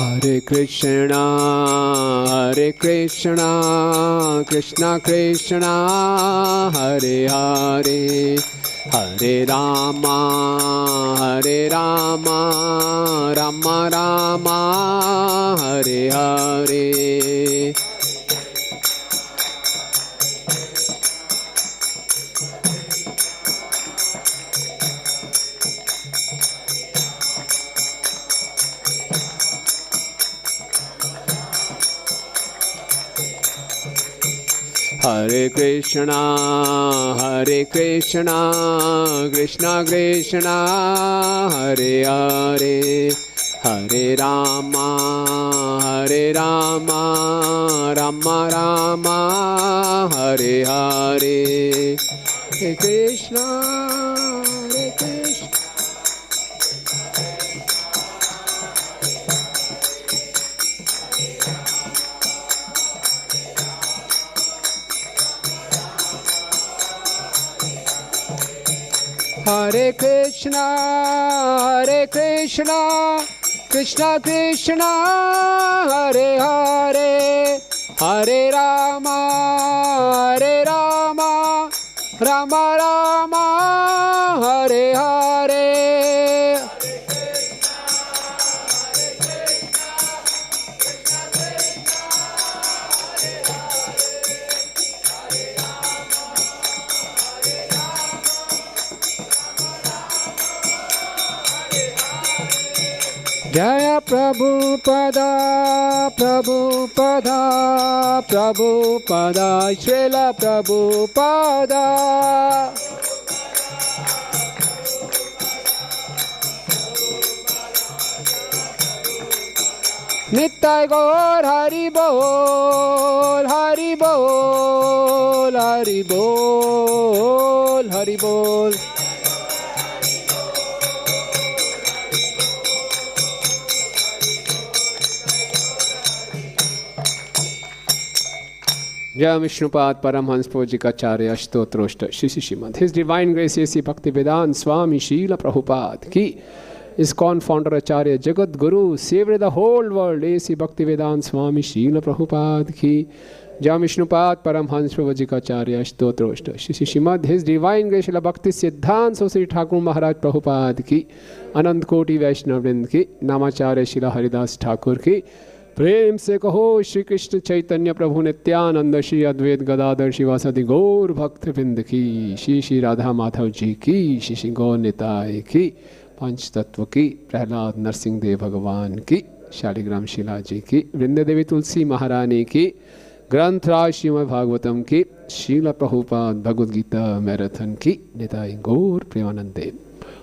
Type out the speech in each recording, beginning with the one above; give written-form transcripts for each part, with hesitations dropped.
Hare Krishna, Krishna Krishna, Hare Hare, Hare Rama, Rama Rama, Hare Hare. Hare Krishna, Krishna Krishna, Hare Hare, Hare Rama, Rama Rama, Hare Hare. Hare Krishna, Krishna. Hare Krishna, Krishna Krishna, Hare Hare, Hare Rama, Rama Rama, Hare Hare. Jaya Prabhupada, Srila Prabhupada. Nittai Gaur Hari Bol, Hari Bol, Hari Bol, Hari Bol. Jai Vishnupad Paramhans Pujikacharya Stotroshta Shri Srimad His Divine Grace A.C. Bhaktivedanta Swami Srila Prabhupada ki ISKCON founder Acharya Jagat Guru saved the whole world A.C. Bhaktivedanta Swami Srila Prabhupada ki Jai Vishnupad Paramhans Pujikacharya Stotroshta Shri Srimad His Divine Grace Srila Bhakti Siddhanta Saraswati Thakur Maharaj Prabhupada ki Anant Koti Vaishnav Vrind ki Namacharya Srila Haridas Thakur ki प्रेम से कहो श्री कृष्ण चैतन्य प्रभु नित्यानंद श्री अद्वैत गदाधर शिवासादि गौर भक्त वृंद की श्री श्री राधा माधव जी की श्री श्री गौर निताय की पंच तत्व की प्रहलाद नरसिंह देव भगवान की शालिग्राम शिला जी की वृंद देवी तुलसी महारानी की ग्रंथराज श्रीमद् भागवतम की श्रील प्रभुपाद भगवद गीता मैराथन की निताय गौर प्रेमानंदे.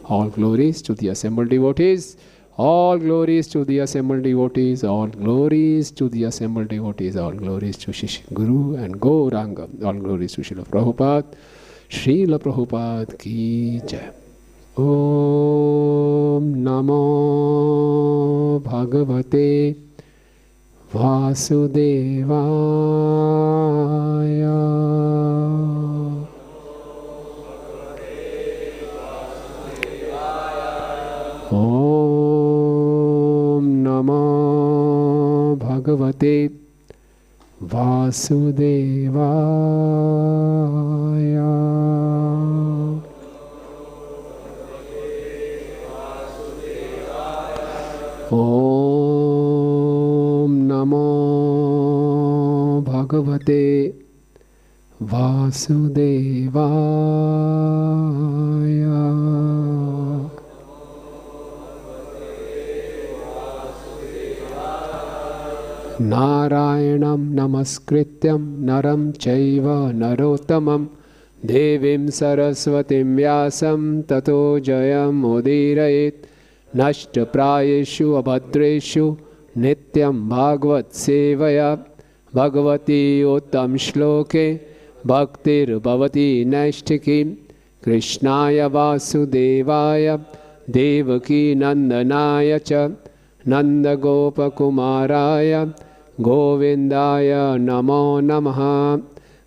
All glories to the assembled devotees. All glories to the assembled devotees, all glories to the assembled devotees, all glories to Shri Guru and Gauranga, all glories to Srila Prabhupada ki jai. Om Namo Bhagavate Vasudevaya. Om Namo Bhagavate Vasudevaya. Om Namo Bhagavate Vasudevaya. Narayanam namaskrityam naram chaiva narottamam devim saraswatim vyasam tato jayam udirayet nashta prayeshu abhadreshu nityam bhagavad sevaya bhagavati uttam shloke bhaktir bhavati naishtikim krishnaya vasudevaya devaki nandanaya cha Nanda Gopa Kumaraya Govindaya Namo Namaha.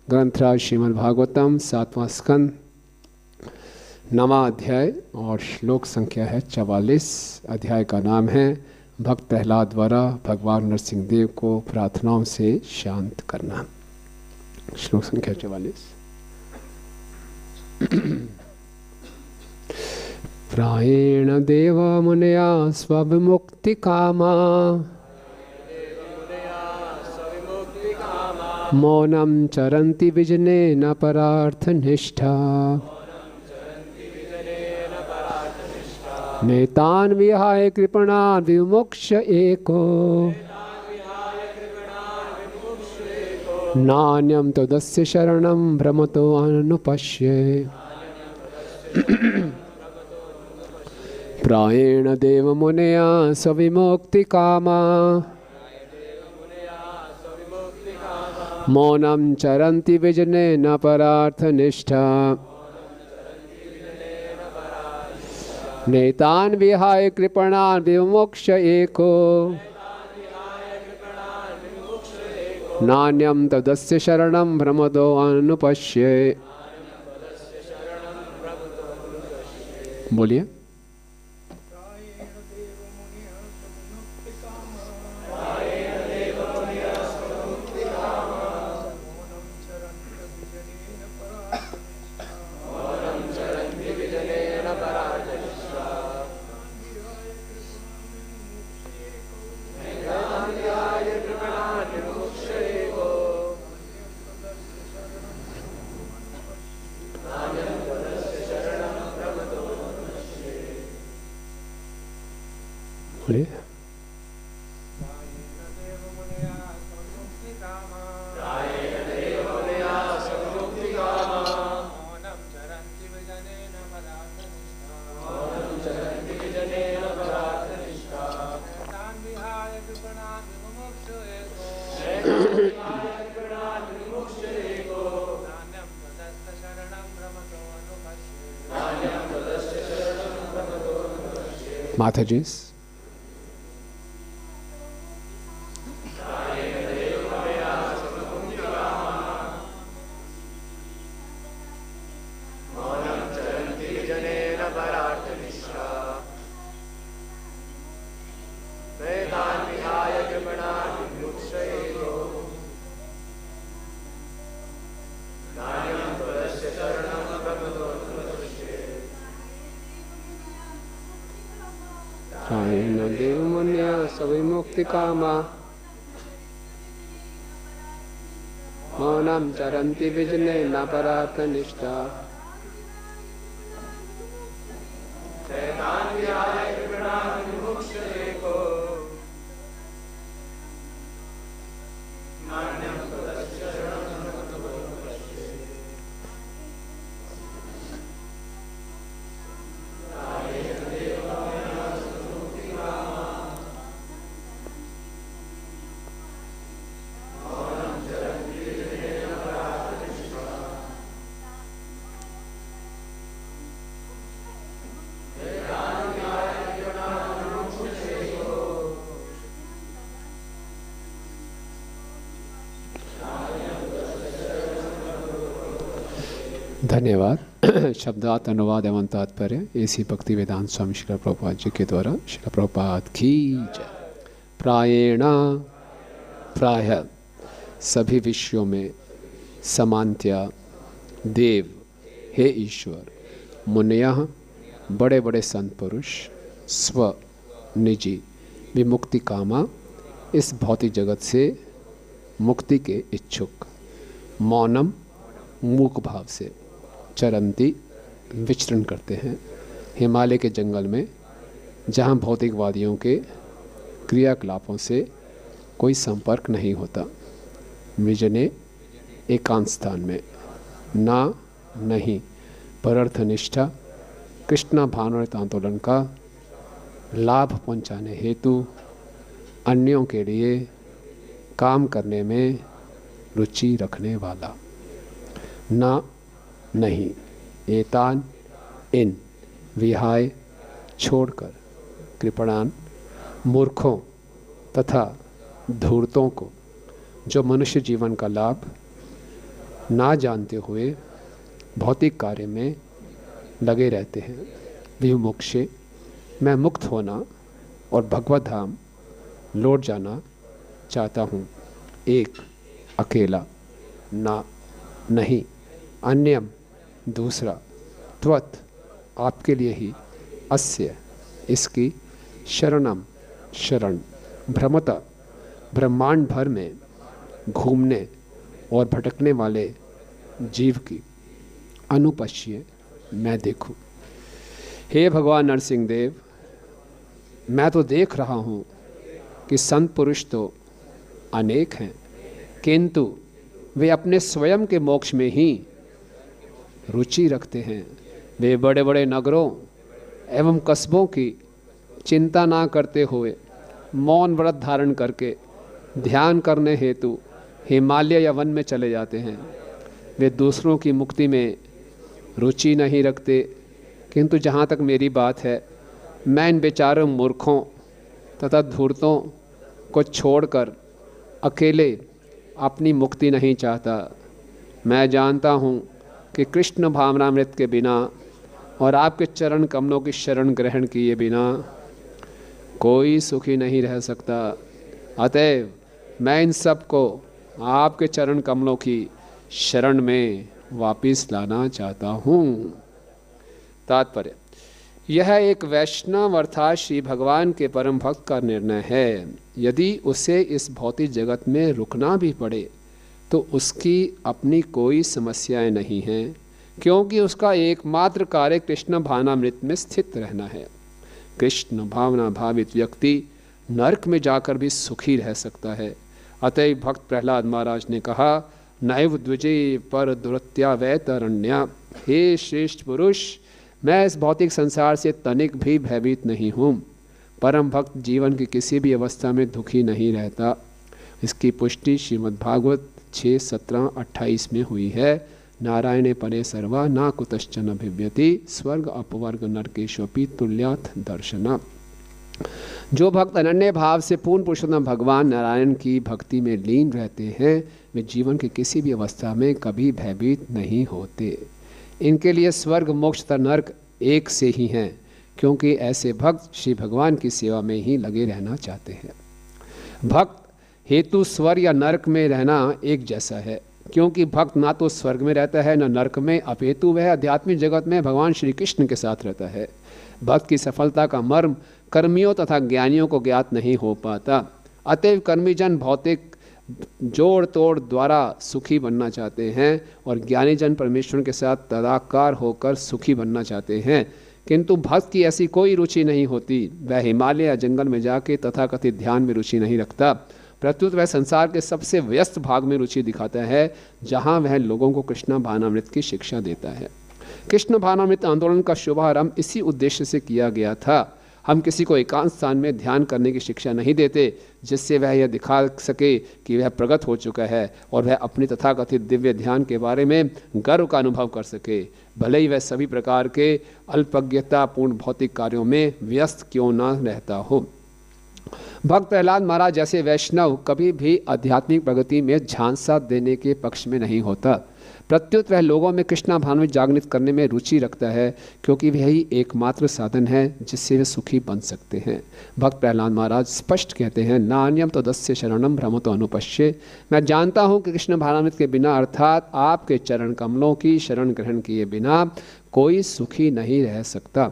ग्रंथराज Shrimad Bhagavatam 7वां स्कंद 9वां अध्याय और श्लोक संख्या है 44. अध्याय का नाम है भक्त प्रहलाद द्वारा भगवान नरसिंह देव को प्रार्थनाओं से शांत करना। श्लोक संख्या 44। प्रायेण देव मुनया स्वविमुक्ति कामा मौनम चरन्ति विजने न परार्थ निष्ठा नेतान विहाय कृपणान विमुक्ष एको नान्यम तदस्य शरणं भ्रमतो अनुपश्ये। प्रायेण देव मुनया स्वविमुक्ति कामा मौनम चरन्ति विजने न परार्थ निष्ठा नेतान विहाय कृपणान विमुक्ष एको नान्यम तदस्य शरणं भ्रमतो अनुपश्ये। बोलिए। बोलिए। माता जी। विमुक्ति कामा मौनम चरन्ति विजने न परार्थ निष्ठा धन्यवाद। शब्दार्थ अनुवाद एवं तात्पर्य एसी भक्ति वेदांत स्वामी श्रील प्रभुपाद जी के द्वारा। श्रील प्रभुपाद की जय। प्रायेण प्राय सभी विषयों में समानतया देव हे ईश्वर मुनयः बड़े बड़े संत पुरुष स्व निजी विमुक्ति कामा इस भौतिक जगत से मुक्ति के इच्छुक मौनम मूक भाव से चरंती विचरण करते हैं हिमालय के जंगल में, जहाँ भौतिकवादियों के क्रियाकलापों से कोई संपर्क नहीं होता। विजने एकांत स्थान में ना नहीं परर्थ निष्ठा कृष्णा भानुरत आंदोलन का लाभ पहुंचाने हेतु अन्यों के लिए काम करने में रुचि रखने वाला। ना नहीं एतान इन विहाय छोड़कर कृपणान मूर्खों तथा धूर्तों को जो मनुष्य जीवन का लाभ ना जानते हुए भौतिक कार्य में लगे रहते हैं। विमुक्षे मैं मुक्त होना और भगवत धाम लौट जाना चाहता हूँ, एक अकेला, ना नहीं अन्यम दूसरा, त्वत् आपके लिए ही, अस्य इसकी, शरणम शरण, भ्रमता ब्रह्मांड भर में घूमने और भटकने वाले जीव की, अनुपश्य मैं देखूं। हे भगवान नरसिंह देव, मैं तो देख रहा हूँ कि संत पुरुष तो अनेक हैं, किंतु वे अपने स्वयं के मोक्ष में ही रुचि रखते हैं। वे बड़े बड़े नगरों एवं कस्बों की चिंता ना करते हुए मौन व्रत धारण करके ध्यान करने हेतु हिमालय या वन में चले जाते हैं। वे दूसरों की मुक्ति में रुचि नहीं रखते, किंतु जहाँ तक मेरी बात है, मैं इन बेचारों मूर्खों तथा धूर्तों को छोड़कर अकेले अपनी मुक्ति नहीं चाहता। मैं जानता हूँ कि कृष्ण भावनामृत के बिना और आपके चरण कमलों की शरण ग्रहण किए बिना कोई सुखी नहीं रह सकता। अतएव मैं इन सब को आपके चरण कमलों की शरण में वापिस लाना चाहता हूँ। तात्पर्य, यह एक वैष्णव अर्थात श्री भगवान के परम भक्त का निर्णय है। यदि उसे इस भौतिक जगत में रुकना भी पड़े तो उसकी अपनी कोई समस्याएं नहीं हैं, क्योंकि उसका एकमात्र कार्य कृष्ण भावनामृत में स्थित रहना है। कृष्ण भावना भावित व्यक्ति नरक में जाकर भी सुखी रह सकता है। अतएव भक्त प्रहलाद महाराज ने कहा, नैव द्विजे पर दुरत्या वैतरण्या। हे श्रेष्ठ पुरुष, मैं इस भौतिक संसार से तनिक भी भयभीत नहीं हूँ। परम भक्त जीवन की किसी भी अवस्था में दुखी नहीं रहता। इसकी पुष्टि श्रीमद् भागवत 6:17-28 में हुई है। नारायणे परे सर्वा ना कुतश्चन अभिव्यति, स्वर्ग अपवर्ग नरकेशोपि तुल्याथ दर्शना। जो भक्त अनन्य भाव से पूर्ण पुरुषोत्तम भगवान नारायण की भक्ति में लीन रहते हैं, वे जीवन की किसी भी अवस्था में कभी भयभीत नहीं होते। इनके लिए स्वर्ग मोक्ष तथा नरक एक से ही हैं, क्योंकि ऐसे भक्त श्री भगवान की सेवा में ही लगे रहना चाहते हैं। भक्त हेतु स्वर्ग या नरक में रहना एक जैसा है, क्योंकि भक्त ना तो स्वर्ग में रहता है न नरक में, अपितु वह आध्यात्मिक जगत में भगवान श्री कृष्ण के साथ रहता है। भक्त की सफलता का मर्म कर्मियों तथा ज्ञानियों को ज्ञात नहीं हो पाता। अतएव कर्मी जन भौतिक जोड़ तोड़ द्वारा सुखी बनना चाहते हैं और ज्ञानी जन परमेश्वर के साथ तदाकार होकर सुखी बनना चाहते हैं, किंतु भक्त की ऐसी कोई रुचि नहीं होती। वह हिमालय या जंगल में जाके तथाकथित ध्यान में रुचि नहीं रखता, प्रत्युत वह संसार के सबसे व्यस्त भाग में रुचि दिखाता है, जहाँ वह लोगों को कृष्ण भावनामृत की शिक्षा देता है। कृष्ण भावनामृत आंदोलन का शुभारंभ इसी उद्देश्य से किया गया था। हम किसी को एकांत स्थान में ध्यान करने की शिक्षा नहीं देते, जिससे वह यह दिखा सके कि वह प्रगत हो चुका है और वह अपनी तथाकथित दिव्य ध्यान के बारे में गर्व का अनुभव कर सके, भले ही वह सभी प्रकार के अल्पज्ञतापूर्ण भौतिक कार्यों में व्यस्त क्यों न रहता हो। भक्त प्रहलाद महाराज जैसे वैष्णव कभी भी आध्यात्मिक प्रगति में झांसा देने के पक्ष में नहीं होता, प्रत्युत वह लोगों में कृष्णा भावना जागृत करने में रुचि रखता है, क्योंकि वही एकमात्र साधन है जिससे वे सुखी बन सकते हैं। भक्त प्रहलाद महाराज स्पष्ट कहते हैं, नान्यम तो दस्य शरणम भ्रमतो अनुपश्य। मैं जानता हूँ कि कृष्ण भावनामृत के बिना अर्थात आपके चरण कमलों की शरण ग्रहण किए बिना कोई सुखी नहीं रह सकता।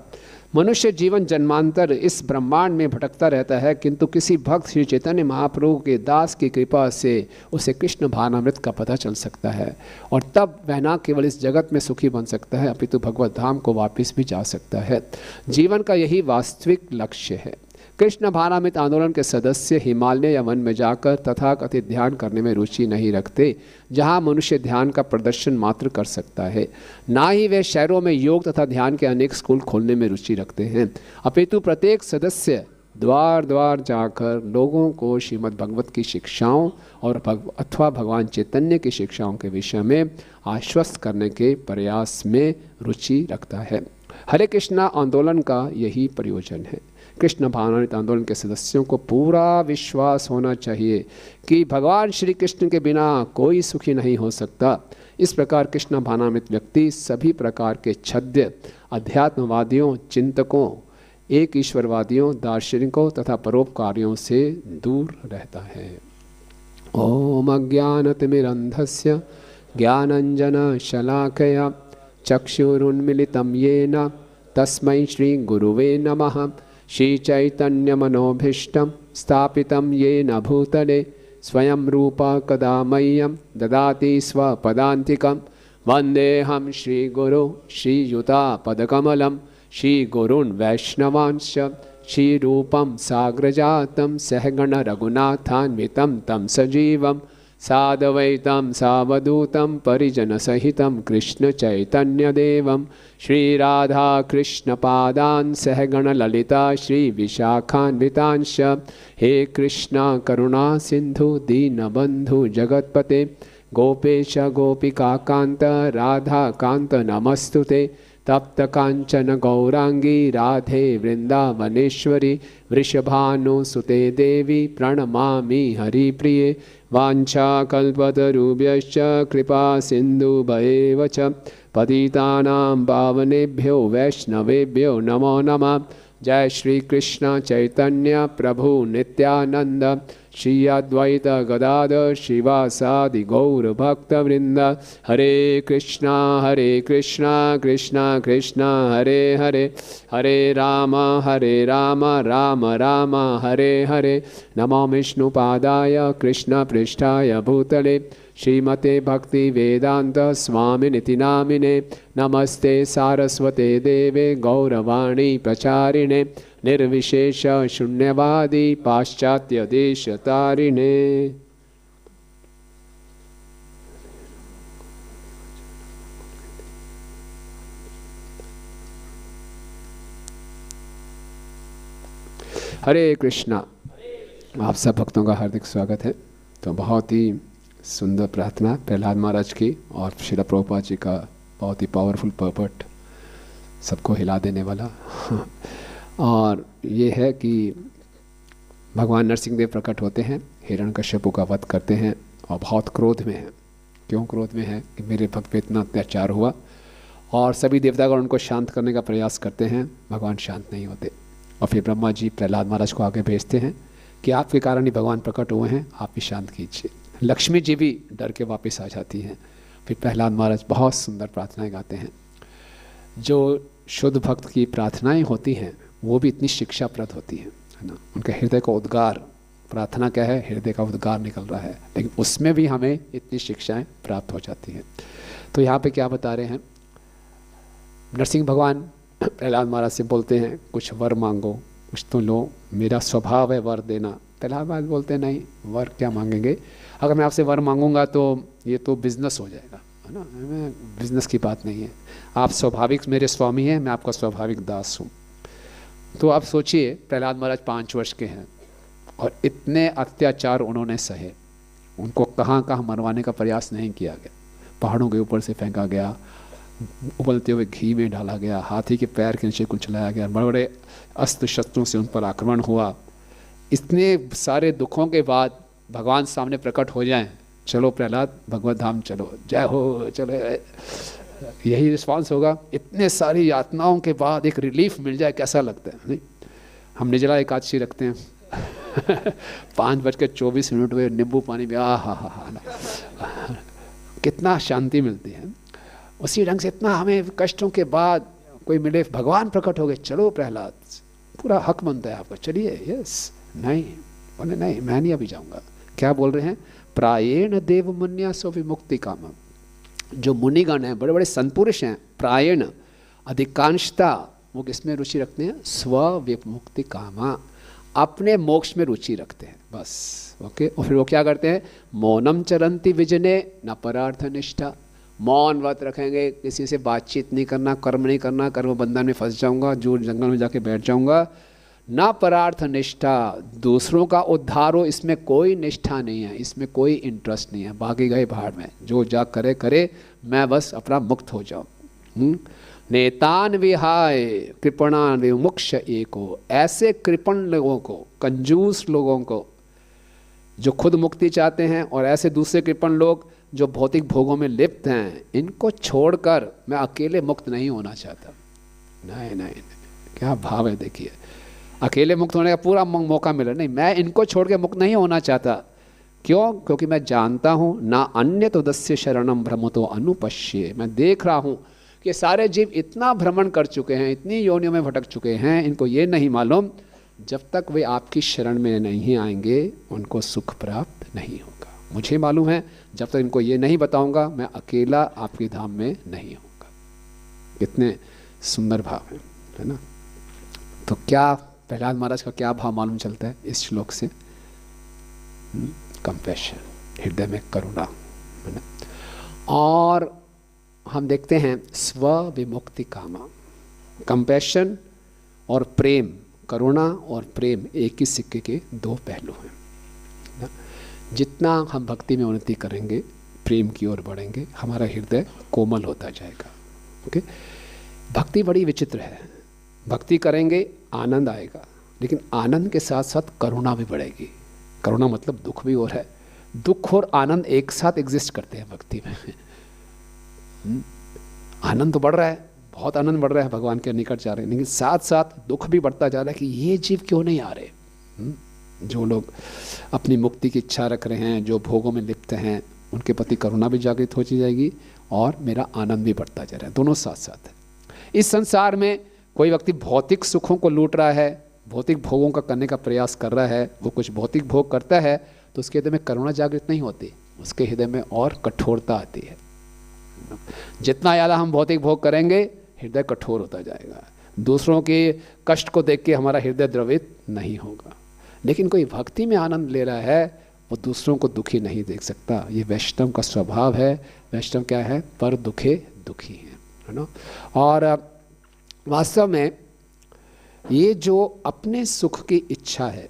मनुष्य जीवन जन्मांतर इस ब्रह्मांड में भटकता रहता है, किंतु किसी भक्त श्री चैतन्य महाप्रभु के दास की कृपा से उसे कृष्ण भावनामृत का पता चल सकता है, और तब वह न केवल इस जगत में सुखी बन सकता है, अपितु भगवत धाम को वापस भी जा सकता है। जीवन का यही वास्तविक लक्ष्य है। कृष्ण भावनामृत आंदोलन के सदस्य हिमालय या वन में जाकर तथाकथित ध्यान करने में रुचि नहीं रखते, जहां मनुष्य ध्यान का प्रदर्शन मात्र कर सकता है। ना ही वे शहरों में योग तथा ध्यान के अनेक स्कूल खोलने में रुचि रखते हैं, अपितु प्रत्येक सदस्य द्वार द्वार जाकर लोगों को श्रीमद् भगवत की शिक्षाओं और अथवा भगवान चैतन्य की शिक्षाओं के विषय में आश्वस्त करने के प्रयास में रुचि रखता है। हरे कृष्णा आंदोलन का यही प्रयोजन है। कृष्ण भावनामृत आंदोलन के सदस्यों को पूरा विश्वास होना चाहिए कि भगवान श्री कृष्ण के बिना कोई सुखी नहीं हो सकता। इस प्रकार कृष्ण भावनामृत व्यक्ति सभी प्रकार के छद्य अध्यात्मवादियों, चिंतकों एक ईश्वरवादियों, दार्शनिकों तथा परोपकारियों से दूर रहता है। ओम अज्ञानतिमिरन्धस्य ज्ञानञ्जनशलाकया चक्षुरुन्मिलितं येन तस्मै श्रीगुरुवे नमः। श्रीचैतन्यमनोभीष्टं स्थापितं येन भूतले स्वयं रूपा कदा मह्यं ददाति स्वपदान्तिकं। वन्देऽहं श्रीगुरो श्रीयुतापदकमलं श्रीगुरून् वैष्णवांश्च श्रीरूपं साग्रजातं सहगण रघुनाथान्वितं तं सजीवं साद्वैतं सावधूतं परिजनसहितं कृष्णचैतन्यदेवं श्रीराधाकृष्णपादान् सहगण ललिता श्रीविशाखान्वितांश्च। हे कृष्णा करुणा सिन्धु दीनबन्धु जगत्पते गोपेश गोपिकान्त राधाकान्त नमस्तुते। तप्त कांचन गौरांगी राधे वृंदावनेश्वरी वृषभानुसुते देवी प्रणमामि हरिप्रिये। वाञ्छाकल्पतरुभ्यश्च कृपा सिन्धुभ्येव च पतितानां पावनेभ्यो वैष्णवेभ्यो नमो नमः। जय श्री कृष्ण चैतन्य प्रभु नित्यानंद श्री अद्वैत गदाधर शिवासादि गौर भक्त वृंद। हरे कृष्णा कृष्णा कृष्णा हरे हरे, हरे राम राम राम हरे हरे। नमो विष्णुपादाय कृष्ण पृष्ठाय भूतले श्रीमते भक्ति वेदांत स्वामिनिति नामिने। नमस्ते सारस्वते देवे गौरवाणी प्रचारिणे निर्विशेष शून्यवादी पाश्चात्य देश तारिणे। हरे कृष्णा। आप सब भक्तों का हार्दिक स्वागत है। तो बहुत ही सुंदर प्रार्थना प्रहलाद महाराज की और श्रील प्रभुपाद जी का बहुत ही पावरफुल पर्पट, सबको हिला देने वाला। और ये है कि भगवान नरसिंहदेव प्रकट होते हैं, हिरण्यकश्यप का वध करते हैं और बहुत क्रोध में हैं। क्यों क्रोध में है? कि मेरे भक्त पे इतना अत्याचार हुआ। और सभी देवतागण उनको शांत करने का प्रयास करते हैं, भगवान शांत नहीं होते। और फिर ब्रह्मा जी प्रहलाद महाराज को आगे भेजते हैं कि आपके कारण ही भगवान प्रकट हुए हैं, आप भी शांत कीजिए। लक्ष्मी जी भी डर के वापस आ जाती हैं। फिर प्रहलाद महाराज बहुत सुंदर प्रार्थनाएं गाते हैं। जो शुद्ध भक्त की प्रार्थनाएं होती हैं वो भी इतनी शिक्षाप्रद होती हैं, है ना। उनके हृदय का उद्गार, प्रार्थना क्या है? हृदय का उद्गार निकल रहा है, लेकिन उसमें भी हमें इतनी शिक्षाएं प्राप्त हो जाती हैं। तो यहाँ पे क्या बता रहे हैं? नरसिंह भगवान प्रहलाद महाराज से बोलते हैं कुछ वर मांगो, कुछ तो लो, मेरा स्वभाव है वर देना। प्रहलाद महाराज बोलते हैं नहीं, वर क्या मांगेंगे, अगर मैं आपसे वर मांगूंगा तो ये तो बिजनेस हो जाएगा, है ना। मैं बिजनेस की बात नहीं है, आप स्वाभाविक मेरे स्वामी हैं, मैं आपका स्वाभाविक दास हूँ। तो आप सोचिए प्रहलाद महाराज 5 वर्ष के हैं और इतने अत्याचार उन्होंने सहे। उनको कहाँ कहाँ मरवाने का प्रयास नहीं किया गया। पहाड़ों के ऊपर से फेंका गया, उबलते हुए घी में डाला गया, हाथी के पैर के नीचे कुचलाया गया, बड़े बड़े अस्त्र शस्त्रों से उन पर आक्रमण हुआ। इतने सारे दुखों के बाद भगवान सामने प्रकट हो जाएं, चलो प्रहलाद भगवत धाम चलो, जय हो, चलो, यही रिस्पांस होगा। इतने सारी यातनाओं के बाद एक रिलीफ मिल जाए, कैसा लगता है? नहीं, हम निर्जला एकादशी रखते हैं 5:24 हुए, नींबू पानी में हा, कितना शांति मिलती है। उसी ढंग से इतना हमें कष्टों के बाद कोई मिले, भगवान प्रकट हो गए, चलो प्रहलाद, पूरा हक बनता है आपका, चलिए। यस, नहीं बोले नहीं, मैं नहीं अभी जाऊंगा। क्या बोल रहे हैं? प्रायेण देव मुन्या सो विमुक्ति काम। जो मुनिगण हैं, बड़े बड़े संतपुरुष हैं, प्रायेण अधिकांशता वो किसमें रुचि रखते हैं? स्व विमुक्ति कामा, अपने मोक्ष में रुचि रखते हैं, बस। ओके। और फिर वो क्या करते हैं? मौनम चरंती विजने न परार्थ निष्ठा। मौन व्रत रखेंगे, किसी से बातचीत नहीं करना, कर्म नहीं करना, कर्म बंधन में फंस जाऊंगा, जो जंगल में जाके बैठ जाऊंगा। ना परार्थ निष्ठा, दूसरों का उद्धार हो, इसमें कोई निष्ठा नहीं है, इसमें कोई इंटरेस्ट नहीं है। बाकी गए भाड़ में, जो जा करे करे, मैं बस अपना मुक्त हो जाऊं। नेतान विहाय कृपणान विमुक्ष एको। ऐसे कृपण लोगों को, कंजूस लोगों को जो खुद मुक्ति चाहते हैं, और ऐसे दूसरे कृपण लोग जो भौतिक भोगों में लिप्त हैं, इनको छोड़कर मैं अकेले मुक्त नहीं होना चाहता। नहीं नहीं, नहीं। क्या भाव है देखिए। अकेले मुक्त होने का पूरा मौका मिला, नहीं मैं इनको छोड़ के मुक्त नहीं होना चाहता। क्यों? क्योंकि मैं जानता हूँ ना अन्य तो दस्य शरणम भ्रमतो अनुपश्ये, मैं देख रहा हूँ कि सारे जीव इतना भ्रमण कर चुके हैं, इतनी योनियों में भटक चुके हैं, इनको ये नहीं मालूम जब तक वे आपकी शरण में नहीं आएंगे उनको सुख प्राप्त नहीं होगा। मुझे मालूम है जब तक इनको ये नहीं बताऊंगा मैं अकेला आपके धाम में नहीं होगा। कितने सुंदर भाव है ना। तो क्या प्रहलाद महाराज का क्या भाव मालूम चलता है इस श्लोक से? कंपैशन, हृदय में करुणा है ना। और हम देखते हैं स्व विमुक्ति कामा। कंपैशन और प्रेम, करुणा और प्रेम एक ही सिक्के के दो पहलू हैं ना। जितना हम भक्ति में उन्नति करेंगे, प्रेम की ओर बढ़ेंगे, हमारा हृदय कोमल होता जाएगा। ओके, भक्ति बड़ी विचित्र है। भक्ति करेंगे आनंद आएगा, लेकिन आनंद के साथ साथ करुणा भी बढ़ेगी। करुणा मतलब दुख भी और है, दुख और आनंद एक साथ एग्जिस्ट करते हैं भक्ति में। आनंद तो बढ़ रहा है, बहुत आनंद बढ़ रहा है, भगवान के निकट जा रहे हैं, लेकिन साथ साथ दुख भी बढ़ता जा रहा है कि ये जीव क्यों नहीं आ रहे। जो लोग अपनी मुक्ति की इच्छा रख रहे हैं, जो भोगों में लिप्त हैं, उनके प्रति करुणा भी जागृत होती जाएगी और मेरा आनंद भी बढ़ता जा रहा है। दोनों साथ साथ है। इस संसार में कोई व्यक्ति भौतिक सुखों को लूट रहा है, भौतिक भोगों का करने का प्रयास कर रहा है, वो कुछ भौतिक भोग करता है तो उसके हृदय में करुणा जागृत नहीं होती, उसके हृदय में और कठोरता आती है। जितना ज़्यादा हम भौतिक भोग करेंगे हृदय कठोर होता जाएगा, दूसरों के कष्ट को देख के हमारा हृदय द्रवित नहीं होगा। लेकिन कोई भक्ति में आनंद ले रहा है वो दूसरों को दुखी नहीं देख सकता। ये वैष्णव का स्वभाव है। वैष्णव क्या है? पर दुखे दुखी है ना। और वास्तव में ये जो अपने सुख की इच्छा है,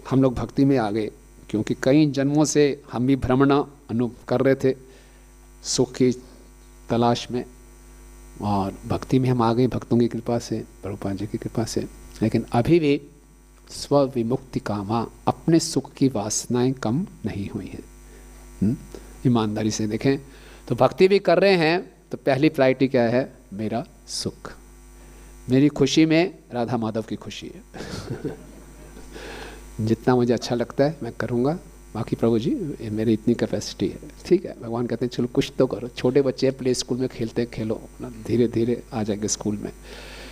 हम लोग भक्ति में आ गए क्योंकि कई जन्मों से हम भी भ्रमण कर रहे थे सुख की तलाश में, और भक्ति में हम आ गए भक्तों की कृपा से, प्रभुपाद जी की कृपा से। लेकिन अभी भी स्व विमुक्ति कामा, अपने सुख की वासनाएं कम नहीं हुई हैं। ईमानदारी से देखें तो भक्ति भी कर रहे हैं तो पहली प्रायोरिटी क्या है? मेरा सुख, मेरी खुशी में राधा माधव की खुशी है। जितना मुझे अच्छा लगता है मैं करूँगा, बाकी प्रभु जी ये मेरी इतनी कैपेसिटी है, ठीक है। भगवान कहते हैं चलो कुछ तो करो। छोटे बच्चे प्ले स्कूल में खेलते खेलो ना, धीरे धीरे आ जाएंगे स्कूल में।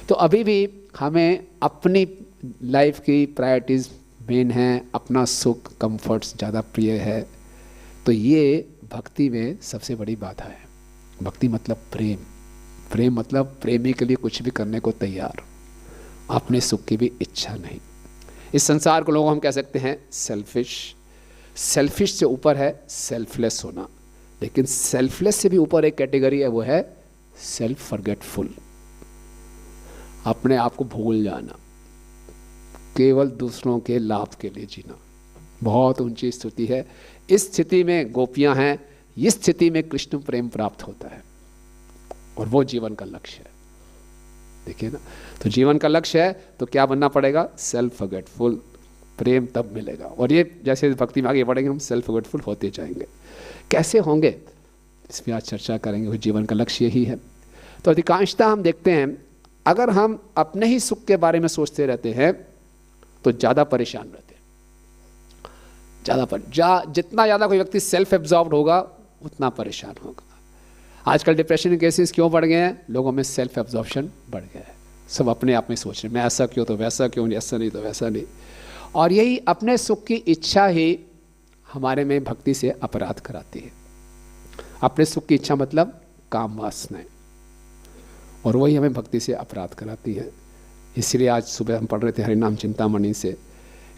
तो अभी भी हमें अपनी लाइफ की प्रायोरिटीज़ मेन हैं, अपना सुख कंफर्ट्स ज़्यादा प्रिय है। तो ये भक्ति में सबसे बड़ी बाधा है। भक्ति मतलब प्रेम, प्रेम मतलब प्रेमी के लिए कुछ भी करने को तैयार, अपने सुख की भी इच्छा नहीं। इस संसार को लोग हम कह सकते हैं सेल्फिश। सेल्फिश से ऊपर है सेल्फलेस होना, लेकिन सेल्फलेस से भी ऊपर एक कैटेगरी है, वो है सेल्फ फॉरगेटफुल। अपने आप को भूल जाना, केवल दूसरों के लाभ के लिए जीना, बहुत ऊंची स्थिति है। इस स्थिति में गोपियां हैं, इस स्थिति में कृष्ण प्रेम प्राप्त होता है और वो जीवन का लक्ष्य है। देखिए ना, तो जीवन का लक्ष्य है तो क्या बनना पड़ेगा? Self forgetful. प्रेम तब मिलेगा। और ये जैसे भक्ति में आगे बढ़ेंगे हम सेल्फ फॉरगेटफुल होते जाएंगे। कैसे होंगे इस पर आज चर्चा करेंगे। वो जीवन का लक्ष्य यही है। तो अधिकांशतः हम देखते हैं अगर हम अपने ही सुख के बारे में सोचते रहते हैं तो ज़्यादा परेशान रहते हैं। जितना ज़्यादा कोई व्यक्ति सेल्फ एब्जॉर्ब्ड होगा उतना परेशान होगा। आजकल डिप्रेशन के केसेस क्यों बढ़ गए हैं? लोगों में सेल्फ एब्जॉर्प्शन बढ़ गया है। सब अपने आप में सोच रहे हैं, मैं ऐसा क्यों तो वैसा क्यों, ऐसा नहीं तो वैसा नहीं। और यही अपने सुख की इच्छा ही हमारे में भक्ति से अपराध कराती है। अपने सुख की इच्छा मतलब काम वासनाएं, और वही हमें भक्ति से अपराध कराती है। इसलिए आज सुबह हम पढ़ रहे थे हरिनाम चिंतामणि से,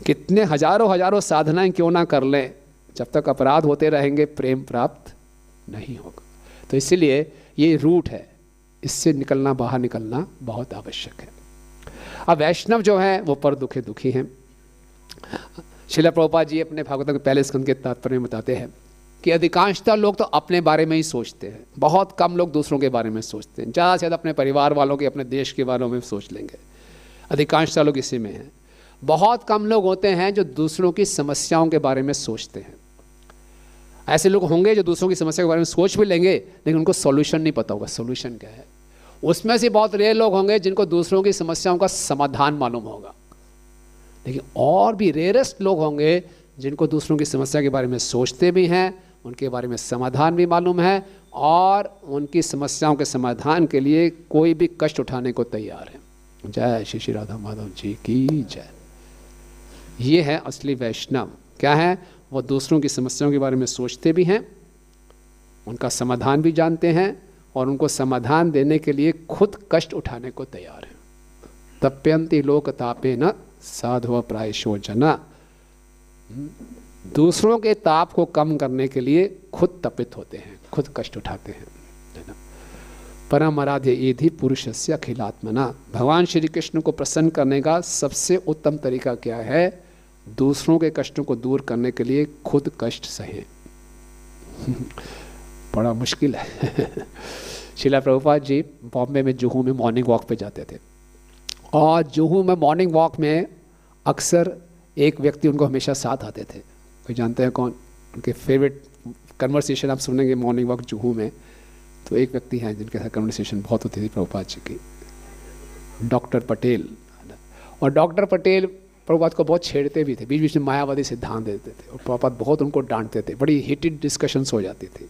कितने हजारों साधनाएं क्यों ना कर लें, जब तक अपराध होते रहेंगे प्रेम प्राप्त नहीं होगा। तो इसलिए ये रूट है, इससे निकलना, बाहर निकलना बहुत आवश्यक है। अब वैष्णव जो है वो पर दुखे दुखी हैं। श्रील प्रभुपाद जी अपने भागवत के पहले स्कंद के तात्पर्य में बताते हैं कि अधिकांशतः लोग तो अपने बारे में ही सोचते हैं, बहुत कम लोग दूसरों के बारे में सोचते हैं। ज़्यादा से ज़्यादा अपने परिवार वालों के, अपने देश के बारे में सोच लेंगे। अधिकांशतः लोग इसी में हैं। बहुत कम लोग होते हैं जो दूसरों की समस्याओं के बारे में सोचते हैं। ऐसे लोग होंगे जो दूसरों की समस्या के बारे में सोच भी लेंगे लेकिन उनको सॉल्यूशन नहीं पता होगा। सॉल्यूशन क्या है? उसमें से बहुत रेयर लोग होंगे जिनको दूसरों की समस्याओं का समाधान मालूम होगा, लेकिन और भी रेयरेस्ट लोग होंगे जिनको दूसरों की समस्या के बारे में सोचते भी हैं, उनके बारे में समाधान भी मालूम है और उनकी समस्याओं के समाधान के लिए कोई भी कष्ट उठाने को तैयार है। जय श्री श्री राधा माधव जी की जय। ये है असली वैष्णव। क्या है? वो दूसरों की समस्याओं के बारे में सोचते भी हैं, उनका समाधान भी जानते हैं और उनको समाधान देने के लिए खुद कष्ट उठाने को तैयार है। तप्यंती लोक तापे न साधव प्रायशो जना। दूसरों के ताप को कम करने के लिए खुद तपित होते हैं, खुद कष्ट उठाते हैं, है ना। परम आराध्य एधि पुरुषस्य अखिलात्मना। भगवान श्री कृष्ण को प्रसन्न करने का सबसे उत्तम तरीका क्या है? दूसरों के कष्टों को दूर करने के लिए खुद कष्ट सहे। बड़ा मुश्किल है। श्रीला प्रभुपाद जी बॉम्बे में जुहू में मॉर्निंग वॉक पे जाते थे और जुहू में मॉर्निंग वॉक में अक्सर एक व्यक्ति उनको हमेशा साथ आते थे। कोई जानते हैं कौन? उनके फेवरेट कन्वर्सेशन आप सुनेंगे मॉर्निंग वॉक जुहू में, तो एक व्यक्ति हैं जिनके साथ कन्वर्सेशन बहुत होती थी प्रभुपाद जी की, डॉक्टर पटेल। और डॉक्टर पटेल प्रभुपाद को बहुत छेड़ते भी थे, बीच बीच में मायावादी सिद्धांत देते थे और प्रभुपाद बहुत उनको डांटते थे, बड़ी हीटेड डिस्कशंस हो जाती थी।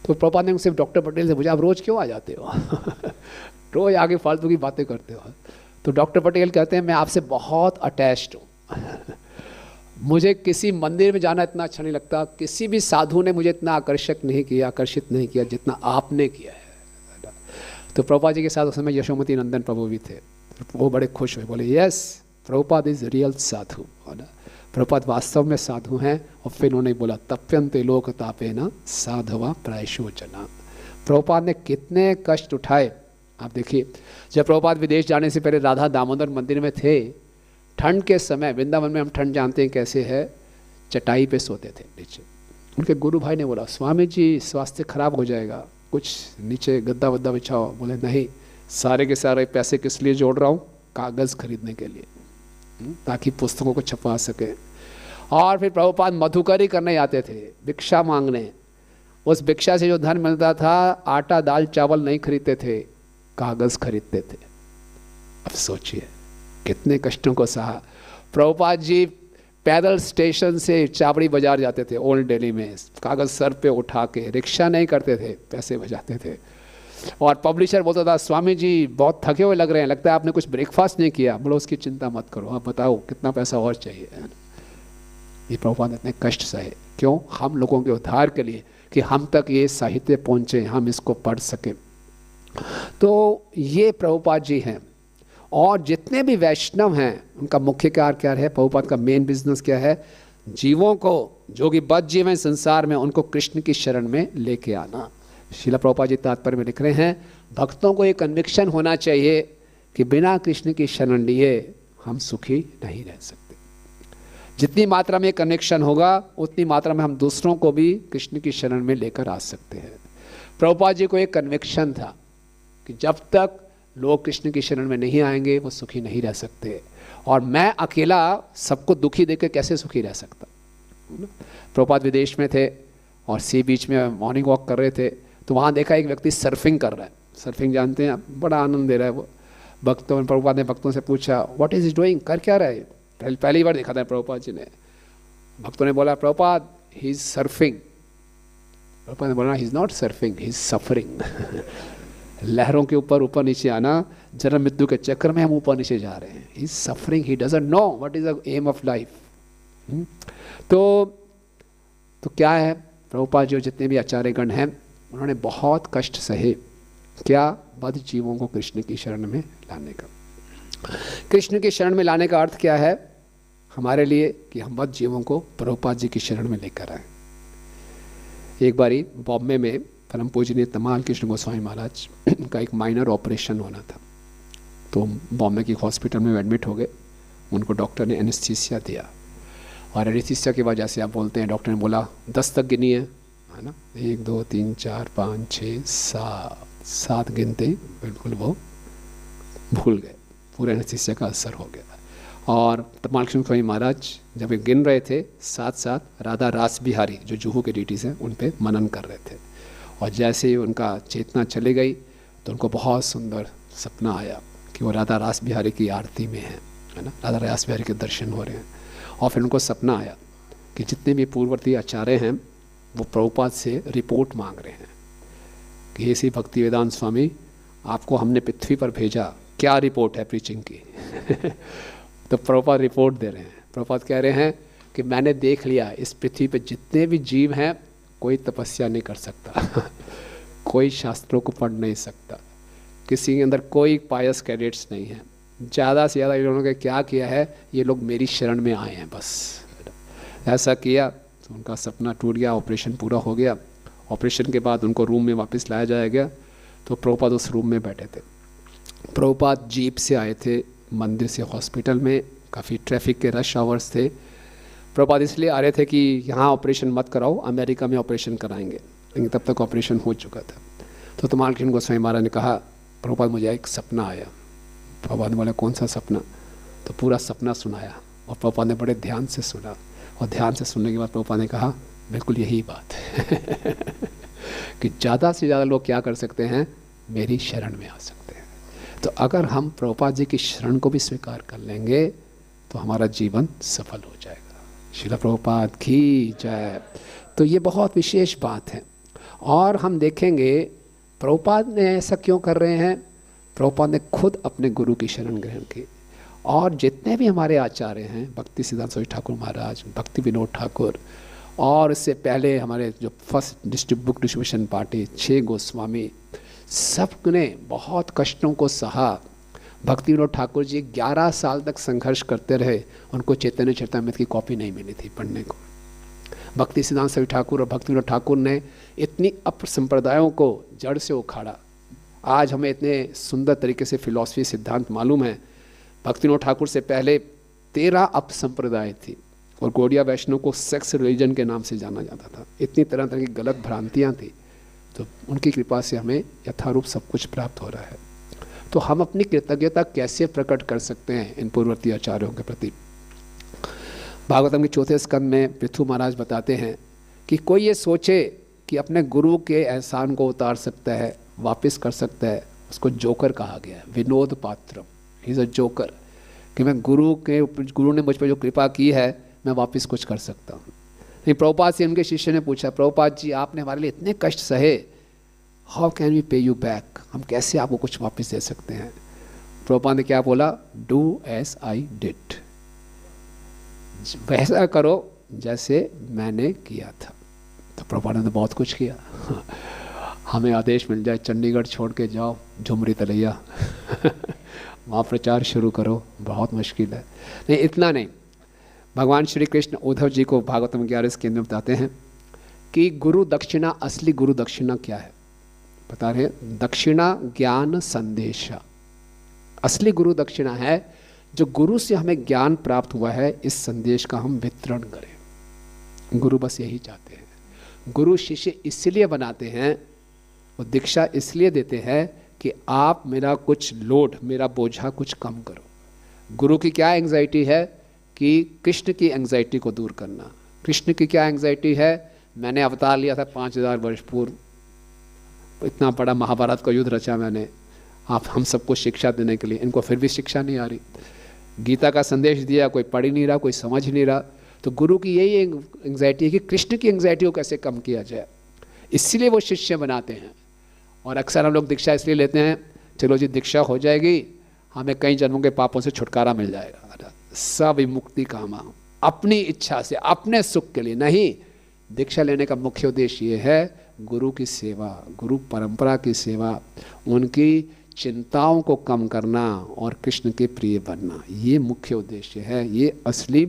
तो प्रभुपाद ने उनसे डॉक्टर पटेल से पूछा, आप रोज़ क्यों आ जाते हो? रोज़ आगे फालतू की बातें करते हो। तो डॉक्टर पटेल कहते हैं, मैं आपसे बहुत अटैच्ड हूँ। मुझे किसी मंदिर में जाना इतना अच्छा नहीं लगता, किसी भी साधु ने मुझे इतना आकर्षित नहीं किया जितना आपने किया है। तो प्रभुपाद जी के साथ उस समय यशोमती नंदन प्रभु भी थे। वो बड़े खुश हुए, बोले यस प्रभुपाद इज रियल साधु, है ना। प्रभुपाद वास्तव में साधु हैं। और फिर उन्होंने बोला तप्यंते लोक तापे न साधवा प्रायशो जना। प्रभुपाद ने कितने कष्ट उठाए आप देखिए। जब प्रभुपाद विदेश जाने से पहले राधा दामोदर मंदिर में थे, ठंड के समय, वृंदावन में हम ठंड जानते हैं कैसे है, चटाई पे सोते थे नीचे। उनके गुरु भाई ने बोला, स्वामी जी स्वास्थ्य खराब हो जाएगा, कुछ नीचे गद्दा वद्दा बिछाओ। बोले नहीं, सारे के सारे पैसे किस लिए जोड़ रहा हूँ? कागज़ खरीदने के लिए, ताकि पुस्तकों को छपवा सके। और फिर प्रभुपाद मधुकरी करने आते थे, भिक्षा मांगने। उस भिक्षा से जो धन मिलता था, आटा दाल चावल नहीं खरीदते थे, कागज़ खरीदते थे। अब सोचिए कितने कष्टों को सहा। प्रभुपाद जी पैदल स्टेशन से चाबड़ी बाजार जाते थे ओल्ड दिल्ली में, कागज़ सर पे उठा के, रिक्शा नहीं करते थे, पैसे बजाते थे। और पब्लिशर बोलता था, स्वामी जी बहुत थके हुए लग रहे हैं, लगता है आपने कुछ ब्रेकफास्ट नहीं किया। बोलो उसकी चिंता मत करो, आप बताओ कितना पैसा और चाहिए। ये प्रभुपाद इतने कष्ट सहे, क्यों? हम लोगों के उद्धार के लिए, कि हम तक ये साहित्य पहुँचे, हम इसको पढ़ सकें। तो ये प्रभुपाद जी हैं। और जितने भी वैष्णव हैं उनका मुख्य कार्य क्या है? प्रभुपाद का मेन बिजनेस क्या है? जीवों को, जो कि बद्ध जीव हैं संसार में, उनको कृष्ण की शरण में लेके आना। श्रीला प्रभुपाद जी तात्पर्य में लिख रहे हैं, भक्तों को ये कन्विक्शन होना चाहिए कि बिना कृष्ण की शरण लिए हम सुखी नहीं रह सकते। जितनी मात्रा में कनेक्शन होगा उतनी मात्रा में हम दूसरों को भी कृष्ण की शरण में लेकर आ सकते हैं। प्रभुपाद जी को एक कन्विक्शन था कि जब तक लोग कृष्ण की शरण में नहीं आएंगे वो सुखी नहीं रह सकते, और मैं अकेला सबको दुखी देकर कैसे सुखी रह सकता। प्रभुपाद विदेश में थे और सी बीच में मॉर्निंग वॉक कर रहे थे, तो वहाँ देखा एक व्यक्ति सर्फिंग कर रहा है। सर्फिंग जानते हैं, बड़ा आनंद दे रहा है वो। भक्तों, प्रभुपाद ने भक्तों से पूछा, व्हाट इज डूइंग, कर क्या रहा है? पहली बार देखा था प्रभुपाद जी ने। भक्तों ने बोला, Prabhupada he is surfing. Prabhupada ने बोला, he is not surfing, he is suffering. लहरों के ऊपर नीचे आना, जन्म मृत्यु के चक्कर में हम ऊपर नीचे जा रहे हैं। He is suffering, he doesn't know what is the aim of life. तो क्या है, प्रभुपाद जो जितने भी आचार्यगण हैं उन्होंने बहुत कष्ट सहे। क्या? बद्ध जीवों को कृष्ण की शरण में लाने का। कृष्ण की शरण में लाने का अर्थ क्या है हमारे लिए? कि हम बद्ध जीवों को प्रभुपाद जी की शरण में लेकर आए। एक बारी बॉम्बे में परम पूजनीय तमाल कृष्ण गोस्वामी महाराज का एक माइनर ऑपरेशन होना था, तो बॉम्बे की हॉस्पिटल में एडमिट हो गए। उनको डॉक्टर ने एनेस्थीसिया दिया, और एनेस्थीसिया की वजह से आप बोलते हैं, डॉक्टर ने बोला 10 तक गिनिए, है ना, 1 2 3 4 5 6 7 गिनते ही बिल्कुल वो भूल गए, पूरे एनेस्थीसिया का असर हो गया। और तमाल कृष्ण गोस्वामी महाराज जब गिन रहे थे, साथ साथ राधा रास बिहारी जो जुहू के डीटीज हैं उन पे मनन कर रहे थे। और जैसे ही उनका चेतना चली गई, तो उनको बहुत सुंदर सपना आया कि वो राधा रास बिहारी की आरती में है ना, राधा रास बिहारी के दर्शन हो रहे हैं। और फिर उनको सपना आया कि जितने भी पूर्ववर्ती आचार्य हैं वो प्रभुपाद से रिपोर्ट मांग रहे हैं कि हे श्री भक्ति वेदांत स्वामी, आपको हमने पृथ्वी पर भेजा, क्या रिपोर्ट है प्रीचिंग की। तो प्रभुपाद रिपोर्ट दे रहे हैं। प्रभुपाद कह रहे हैं कि मैंने देख लिया इस पृथ्वी पे जितने भी जीव हैं कोई तपस्या नहीं कर सकता, कोई शास्त्रों को पढ़ नहीं सकता, किसी के अंदर कोई पायस कैडेट्स नहीं है। ज़्यादा से ज़्यादा इन्होंने क्या किया है, ये लोग मेरी शरण में आए हैं बस। ऐसा किया तो उनका सपना टूट गया, ऑपरेशन पूरा हो गया। ऑपरेशन के बाद उनको रूम में वापस लाया जाया गया। तो प्रभुपाद उस रूम में बैठे थे। प्रभुपाद जीप से आए थे मंदिर से हॉस्पिटल में, काफ़ी ट्रैफिक के रश आवर्स थे। प्रभुपाद इसलिए आ रहे थे कि यहाँ ऑपरेशन मत कराओ, अमेरिका में ऑपरेशन कराएंगे, लेकिन तब तक ऑपरेशन हो चुका था। तो तमाल कृष्ण गोस्वामी महाराज ने कहा, प्रभुपाद मुझे एक सपना आया। प्रभुपाद ने बोला कौन सा सपना? तो पूरा सपना सुनाया और प्रभुपाद ने बड़े ध्यान से सुना। और ध्यान से सुनने के बाद प्रभुपाद ने कहा बिल्कुल यही बात है कि ज़्यादा से ज़्यादा लोग क्या कर सकते हैं, मेरी शरण में आ सकते हैं। तो अगर हम प्रभुपाद जी की शरण को भी स्वीकार कर लेंगे तो हमारा जीवन सफल हो जाएगा। श्रील प्रभुपाद की जय। तो ये बहुत विशेष बात है। और हम देखेंगे प्रभुपाद ने ऐसा क्यों कर रहे हैं। प्रभुपाद ने खुद अपने गुरु की शरण ग्रहण की। और जितने भी हमारे आचार्य हैं, भक्ति सिद्धांत सरस्वती ठाकुर महाराज, भक्ति विनोद ठाकुर, और इससे पहले हमारे जो first book distribution party 6 Goswami, सब ने बहुत कष्टों को सहा। भक्ति विनोद ठाकुर जी 11 साल तक संघर्ष करते रहे, उनको चैतन्य चरितामृत की कॉपी नहीं मिली थी पढ़ने को। भक्ति सिद्धांत सरस्वती ठाकुर और भक्ति विनोद ठाकुर ने इतनी अप संप्रदायों को जड़ से उखाड़ा। आज हमें इतने सुंदर तरीके से फिलॉसफी सिद्धांत मालूम है। भक्ति विनोद ठाकुर से पहले 13 अप संप्रदाय थी और गौड़िया वैष्णव को सेक्स रिलीजन के नाम से जाना जाता था। इतनी तरह तरह की गलत भ्रांतियाँ थी। तो उनकी कृपा से हमें यथारूप सब कुछ प्राप्त हो रहा है। तो हम अपनी कृतज्ञता कैसे प्रकट कर सकते हैं इन पूर्ववर्ती आचार्यों के प्रति। भागवतम के 4 स्कंद में पृथु महाराज बताते हैं कि कोई ये सोचे कि अपने गुरु के एहसान को उतार सकता है, वापस कर सकता है, उसको जोकर कहा गया है। विनोद पात्रम, ही इज़ अ जोकर, कि मैं गुरु ने मुझ पर जो कृपा की है मैं वापस कुछ कर सकता हूँ। नहीं, प्रभुपाद से उनके शिष्य ने पूछा, प्रभुपाद जी आपने हमारे लिए इतने कष्ट सहे, हाउ कैन वी पे यू बैक, हम कैसे आपको कुछ वापस दे सकते हैं। प्रभुपाद ने क्या बोला, डू एज आई डिड, वैसा करो जैसे मैंने किया था। तो प्रभुपाद ने बहुत कुछ किया। हमें आदेश मिल जाए चंडीगढ़ छोड़ के जाओ झुमरी तलैया वहाँ प्रचार शुरू करो, बहुत मुश्किल है। नहीं, इतना नहीं, भगवान श्री कृष्ण उद्धव जी को भागवतम 11 स्कंद में बताते हैं कि गुरु दक्षिणा, असली गुरु दक्षिणा क्या है बता रहे। दक्षिणा ज्ञान संदेशा, असली गुरु दक्षिणा है जो गुरु से हमें ज्ञान प्राप्त हुआ है, इस संदेश का हम वितरण करें। गुरु बस यही चाहते हैं। गुरु शिष्य इसलिए बनाते हैं, वो दीक्षा इसलिए देते हैं कि आप मेरा कुछ लोड, मेरा बोझा कुछ कम करो। गुरु की क्या एंग्जाइटी है कि कृष्ण की एंग्जाइटी को दूर करना। कृष्ण की क्या एंग्जाइटी है, मैंने अवतार लिया था 5000 वर्ष पूर्व, इतना बड़ा महाभारत का युद्ध रचा मैंने, आप हम सबको शिक्षा देने के लिए, इनको फिर भी शिक्षा नहीं आ रही। गीता का संदेश दिया, कोई पढ़ ही नहीं रहा, कोई समझ ही नहीं रहा। तो गुरु की यही एंग्जाइटी है कि कृष्ण की एंग्जाइटी को कैसे कम किया जाए, इसलिए वो शिष्य बनाते हैं। और अक्सर हम लोग दीक्षा इसलिए लेते हैं, चलो जी दीक्षा हो जाएगी, हमें कई जन्मों के पापों से छुटकारा मिल जाएगा, सब विमुक्ति कामा, अपनी इच्छा से, अपने सुख के लिए नहीं। दीक्षा लेने का मुख्य उद्देश्य ये है गुरु की सेवा, गुरु परंपरा की सेवा, उनकी चिंताओं को कम करना और कृष्ण के प्रिय बनना, ये मुख्य उद्देश्य है, ये असली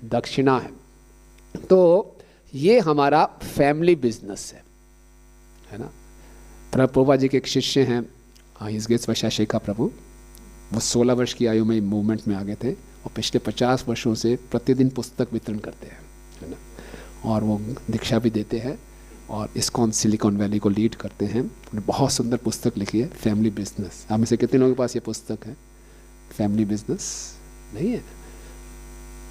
दक्षिणा है। तो ये हमारा फैमिली बिजनेस है ना। प्रभुपा जी के एक शिष्य हैं वैशाशिका प्रभु, वो 16 वर्ष की आयु में मूवमेंट में आ गए थे और पिछले 50 वर्षों से प्रतिदिन पुस्तक वितरण करते हैं, है ना। और वो दीक्षा भी देते हैं और इस्कॉन सिलिकॉन वैली को लीड करते हैं। उन्होंने बहुत सुंदर पुस्तक लिखी है, फैमिली बिजनेस। आप में से कितने लोगों के पास ये पुस्तक है, फैमिली बिजनेस? नहीं है?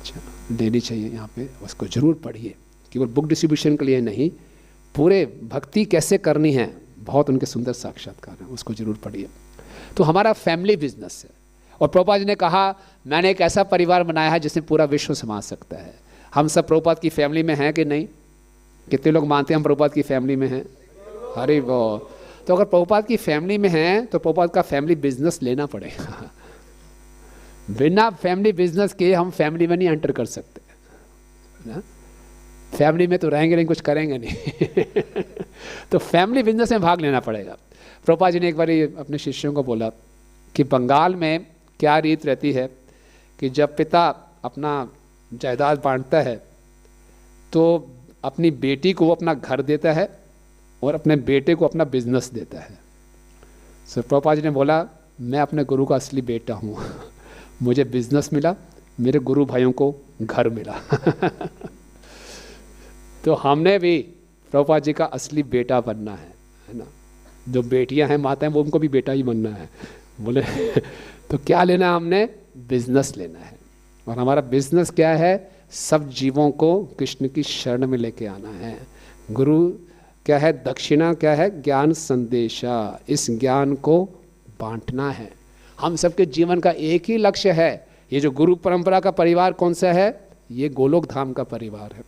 अच्छा, लेनी चाहिए यहाँ पे, उसको ज़रूर पढ़िए। केवल बुक डिस्ट्रीब्यूशन के लिए नहीं, पूरे भक्ति कैसे करनी है, बहुत उनके सुंदर साक्षात्कार हैं, उसको जरूर पढ़िए। तो हमारा फैमिली बिजनेस है। और प्रभुपाद जी ने कहा मैंने एक ऐसा परिवार बनाया है जिसमें पूरा विश्व समा सकता है। हम सब प्रभुपाद की फैमिली में हैं कि नहीं? कितने लोग मानते हैं हम प्रभुपाद की फैमिली में हैं? अरे वो तो अगर प्रभुपाद की फैमिली में हैं तो प्रभुपाद का फैमिली बिजनेस लेना पड़ेगा। बिना फैमिली बिजनेस के हम फैमिली में नहीं एंटर कर सकते ना? फैमिली में तो रहेंगे नहीं, कुछ करेंगे नहीं। तो फैमिली बिजनेस में भाग लेना पड़ेगा। प्रभुपाद जी ने एक बार अपने शिष्यों को बोला कि बंगाल में क्या रीत रहती है कि जब पिता अपना जायदाद बांटता है तो अपनी बेटी को वो अपना घर देता है और अपने बेटे को अपना बिजनेस देता है। सो प्रभुपाद जी ने बोला मैं अपने गुरु का असली बेटा हूँ। मुझे बिजनेस मिला, मेरे गुरु भाइयों को घर मिला। तो हमने भी प्रभुपाद जी का असली बेटा बनना है ना? जो बेटियां हैं माताएं वो उनको भी बेटा ही बनना है। बोले तो क्या लेना हमने? बिजनेस लेना है। और हमारा बिजनेस क्या है? सब जीवों को कृष्ण की शरण में लेके आना है। गुरु क्या है? दक्षिणा क्या है? ज्ञान संदेशा। इस ज्ञान को बांटना है। हम सबके जीवन का एक ही लक्ष्य है। ये जो गुरु परंपरा का परिवार कौन सा है? ये गोलोक धाम का परिवार है।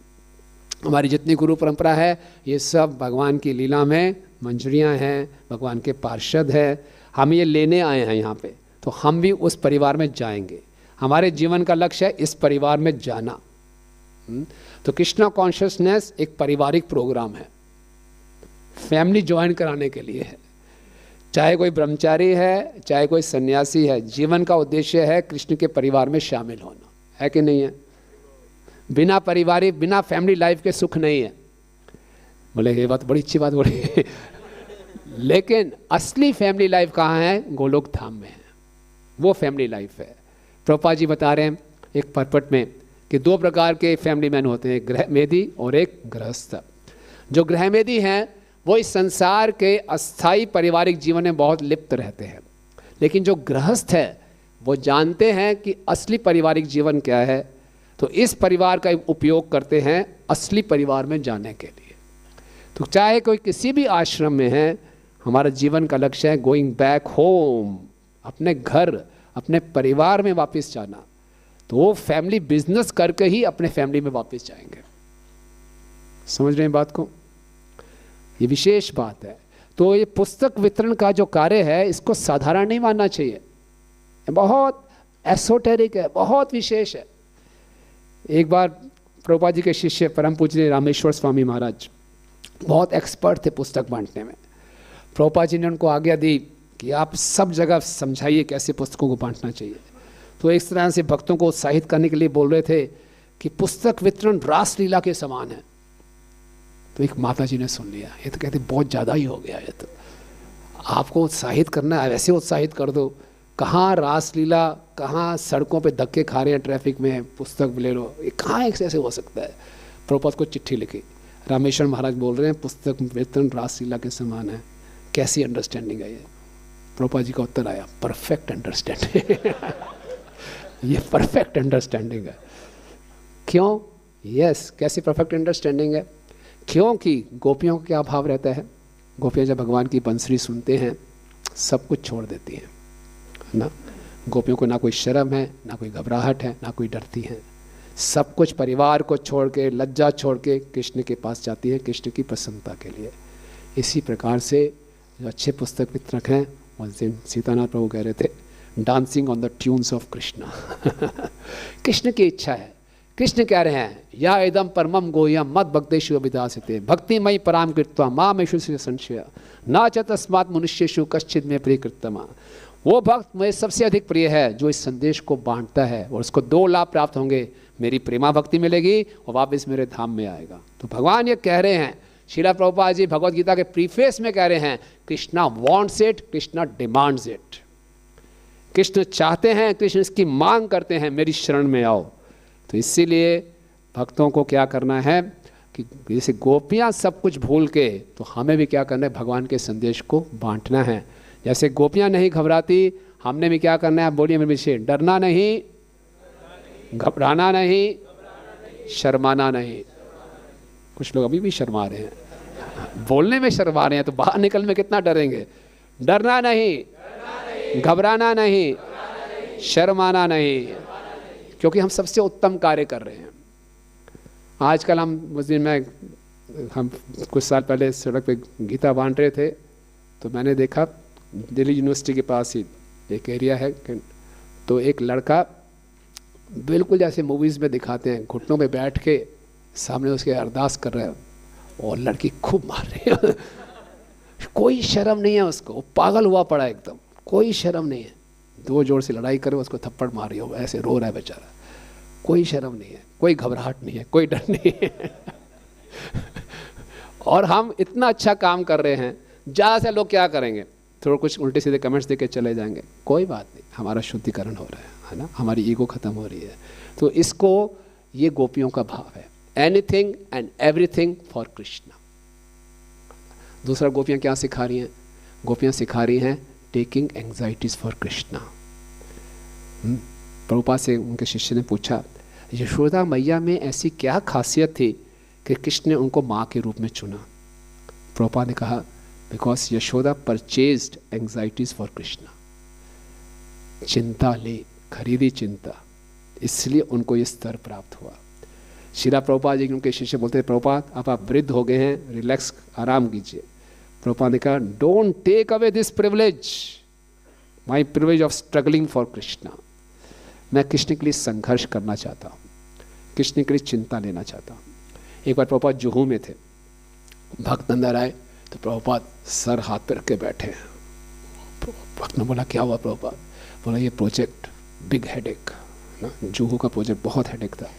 हमारी जितनी गुरु परंपरा है ये सब भगवान की लीला में मंजरियाँ हैं, भगवान के पार्षद हैं। हम ये लेने आए हैं यहाँ पे, तो हम भी उस परिवार में जाएंगे। हमारे जीवन का लक्ष्य है इस परिवार में जाना। तो कृष्णा कॉन्शियसनेस एक पारिवारिक प्रोग्राम है, फैमिली ज्वाइन कराने के लिए है। चाहे कोई ब्रह्मचारी है, चाहे कोई सन्यासी है, जीवन का उद्देश्य है कृष्ण के परिवार में शामिल होना, है कि नहीं है? बिना पारिवारिक, बिना फैमिली लाइफ के सुख नहीं है। बोले ये बात बड़ी अच्छी बात बोली। लेकिन असली फैमिली लाइफ कहाँ है? गोलोक धाम में है। वो फैमिली लाइफ है। प्रभुपाद जी बता रहे हैं एक परपट में कि दो प्रकार के फैमिली मैन होते हैं, एक गृहमेधी और एक गृहस्थ। जो गृहमेधी हैं वो इस संसार के अस्थाई पारिवारिक जीवन में बहुत लिप्त रहते हैं, लेकिन जो गृहस्थ है वो जानते हैं कि असली पारिवारिक जीवन क्या है, तो इस परिवार का उपयोग करते हैं असली परिवार में जाने के लिए। तो चाहे कोई किसी भी आश्रम में है, हमारा जीवन का लक्ष्य है गोइंग बैक होम, अपने घर, अपने परिवार में वापस जाना। तो वो फैमिली बिजनेस करके ही अपने फैमिली में वापस जाएंगे। समझ रहे हैं बात को? ये विशेष बात है। तो ये पुस्तक वितरण का जो कार्य है इसको साधारण नहीं मानना चाहिए, बहुत एसोटेरिक है, बहुत विशेष है। एक बार प्रभुपाद जी के शिष्य परम पूज्य रामेश्वर स्वामी महाराज बहुत एक्सपर्ट थे पुस्तक बांटने में। प्रभुपाद जी ने उनको आज्ञा दी कि आप सब जगह समझाइए कैसे पुस्तकों को बांटना चाहिए। तो इस तरह से भक्तों को उत्साहित करने के लिए बोल रहे थे कि पुस्तक वितरण रासलीला के समान है। तो एक माता जी ने सुन लिया, ये तो कहते बहुत ज़्यादा ही हो गया, ये तो आपको उत्साहित करना है वैसे उत्साहित कर दो। कहाँ रासलीला, कहाँ सड़कों पे धक्के खा रहे हैं ट्रैफिक में, पुस्तक ले लो, ये कहाँ ऐसे हो सकता है? प्रभुपाद को चिट्ठी लिखी, रामेश्वर महाराज बोल रहे हैं पुस्तक वितरण रासलीला के समान है, कैसी अंडरस्टैंडिंग है ये? प्रभुपाद जी का उत्तर आया, परफेक्ट अंडरस्टैंडिंग। ये परफेक्ट अंडरस्टैंडिंग है। क्यों? यस, कैसी परफेक्ट अंडरस्टैंडिंग है? क्योंकि गोपियों का क्या भाव रहता है? गोपियाँ जब भगवान की बंसरी सुनते हैं सब कुछ छोड़ देती हैं ना। गोपियों को ना कोई शर्म है, ना कोई घबराहट है, ना कोई डरती हैं। सब कुछ परिवार को छोड़ के, लज्जा छोड़ के कृष्ण के पास जाती है कृष्ण की प्रसन्नता के लिए। इसी प्रकार से जो अच्छे पुस्तक वितरक हैं, उस दिन सीतानाथ प्रभु कह रहे थे, dancing on the tunes of Krishna. Krishna की इच्छा है। कृष्ण कह रहे हैं या इदम परमम गोयम मद भक्तेषु अभिदास्यते भक्तिमयी पराम कृत्वा मामेषु संशय ना च तस्मात् मनुष्येषु कश्चित् मे प्रियकृत्तमा। वो भक्त मुझे सबसे अधिक प्रिय है जो इस संदेश को बांटता है, और उसको दो लाभ प्राप्त होंगे, मेरी प्रेमा भक्ति मिलेगी और वापस मेरे धाम में आएगा। तो भगवान ये कह रहे हैं, श्रील प्रभुपाद जी भगवद गीता के प्रीफेस में कह रहे हैं, Krishna wants it, Krishna demands it. Krishna चाहते हैं, कृष्ण इसकी मांग करते हैं, मेरी शरण में आओ। तो इसीलिए भक्तों को क्या करना है कि जैसे गोपियाँ सब कुछ भूल के, तो हमें भी क्या करना है, भगवान के संदेश को बांटना है। जैसे गोपियाँ नहीं घबराती, हमने भी क्या करना है, बोलिए मेरे विषय, डरना नहीं, घबराना नहीं, शर्माना नहीं। कुछ लोग अभी भी शर्मा रहे हैं। बोलने में शर्मा रहे हैं तो बाहर निकलने में कितना डरेंगे। डरना नहीं, घबराना नहीं, शर्माना नहीं, क्योंकि हम सबसे उत्तम कार्य कर रहे हैं। आजकल हम कुछ साल पहले सड़क पे गीता बांट रहे थे, तो मैंने देखा दिल्ली यूनिवर्सिटी के पास ही एक एरिया है, तो एक लड़का बिल्कुल जैसे मूवीज़ में दिखाते हैं, घुटनों पे बैठ के सामने उसके अरदास कर रहे हैं और लड़की खूब मार रही है। कोई शर्म नहीं है उसको, वो पागल हुआ पड़ा एकदम, कोई शर्म नहीं है। दो जोर से लड़ाई करे, उसको थप्पड़ मार रही हो, ऐसे रो रहा है बेचारा, कोई शर्म नहीं है, कोई घबराहट नहीं है, कोई डर नहीं है। और हम इतना अच्छा काम कर रहे हैं, ज़्यादा से लोग क्या करेंगे, थोड़ा कुछ उल्टे सीधे कमेंट्स दे के चले जाएंगे, कोई बात नहीं, हमारा शुद्धिकरण हो रहा है ना, हमारी ईगो खत्म हो रही है। तो इसको, ये गोपियों का भाव है, anything and everything for Krishna. दूसरा गोपियाँ क्या सिखा रही हैं? गोपियाँ सिखा रही हैं taking anxieties for Krishna. Prabhupada से उनके शिष्य ने पूछा, यशोदा मैया में ऐसी क्या खासियत थी कि कृष्ण ने उनको माँ के रूप में चुना? प्रभुपाद ने कहा, because Yashoda purchased anxieties for Krishna. चिंता ली, खरीदी चिंता, इसलिए उनको ये स्तर प्राप्त हुआ। श्रीला प्रभुपाद जी उनके शिष्य बोलते हैं, प्रभुपाद अब आप वृद्ध हो गए हैं, रिलैक्स, आराम कीजिए। प्रभुपाद ने कहा, don't take away this privilege, my privilege of struggling for Krishna. मैं कृष्ण के लिए संघर्ष करना चाहता हूँ, कृष्ण के लिए चिंता लेना चाहता हूँ। एक बार प्रभुपाद जुहू में थे, भक्त अंदर आए तो प्रभुपाद सर हाथ पे रख के बैठे हैं। भक्त ने बोला, क्या हुआ प्रभुपाद? बोला, ये प्रोजेक्ट बिग हेडेक ना, जुहू का प्रोजेक्ट बहुत हेडेक था।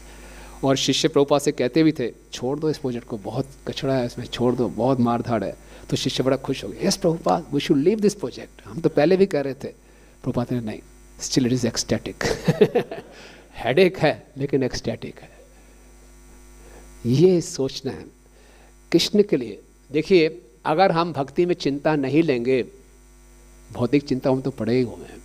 और शिष्य प्रभुपाद से कहते भी थे, छोड़ दो इस प्रोजेक्ट को, बहुत कचड़ा है इसमें, छोड़ दो, बहुत मारधाड़ है। तो शिष्य बड़ा खुश हो गया, yes Prabhupada, we should leave this project, हम तो पहले भी कह रहे थे। प्रभुपाद ने, नहीं, still it is ecstatic. Headache है लेकिन एक्सटैटिक है। ये सोचना है कृष्ण के लिए। देखिए, अगर हम भक्ति में चिंता नहीं लेंगे, भौतिक चिंता में तो पड़े ही हुए हैं।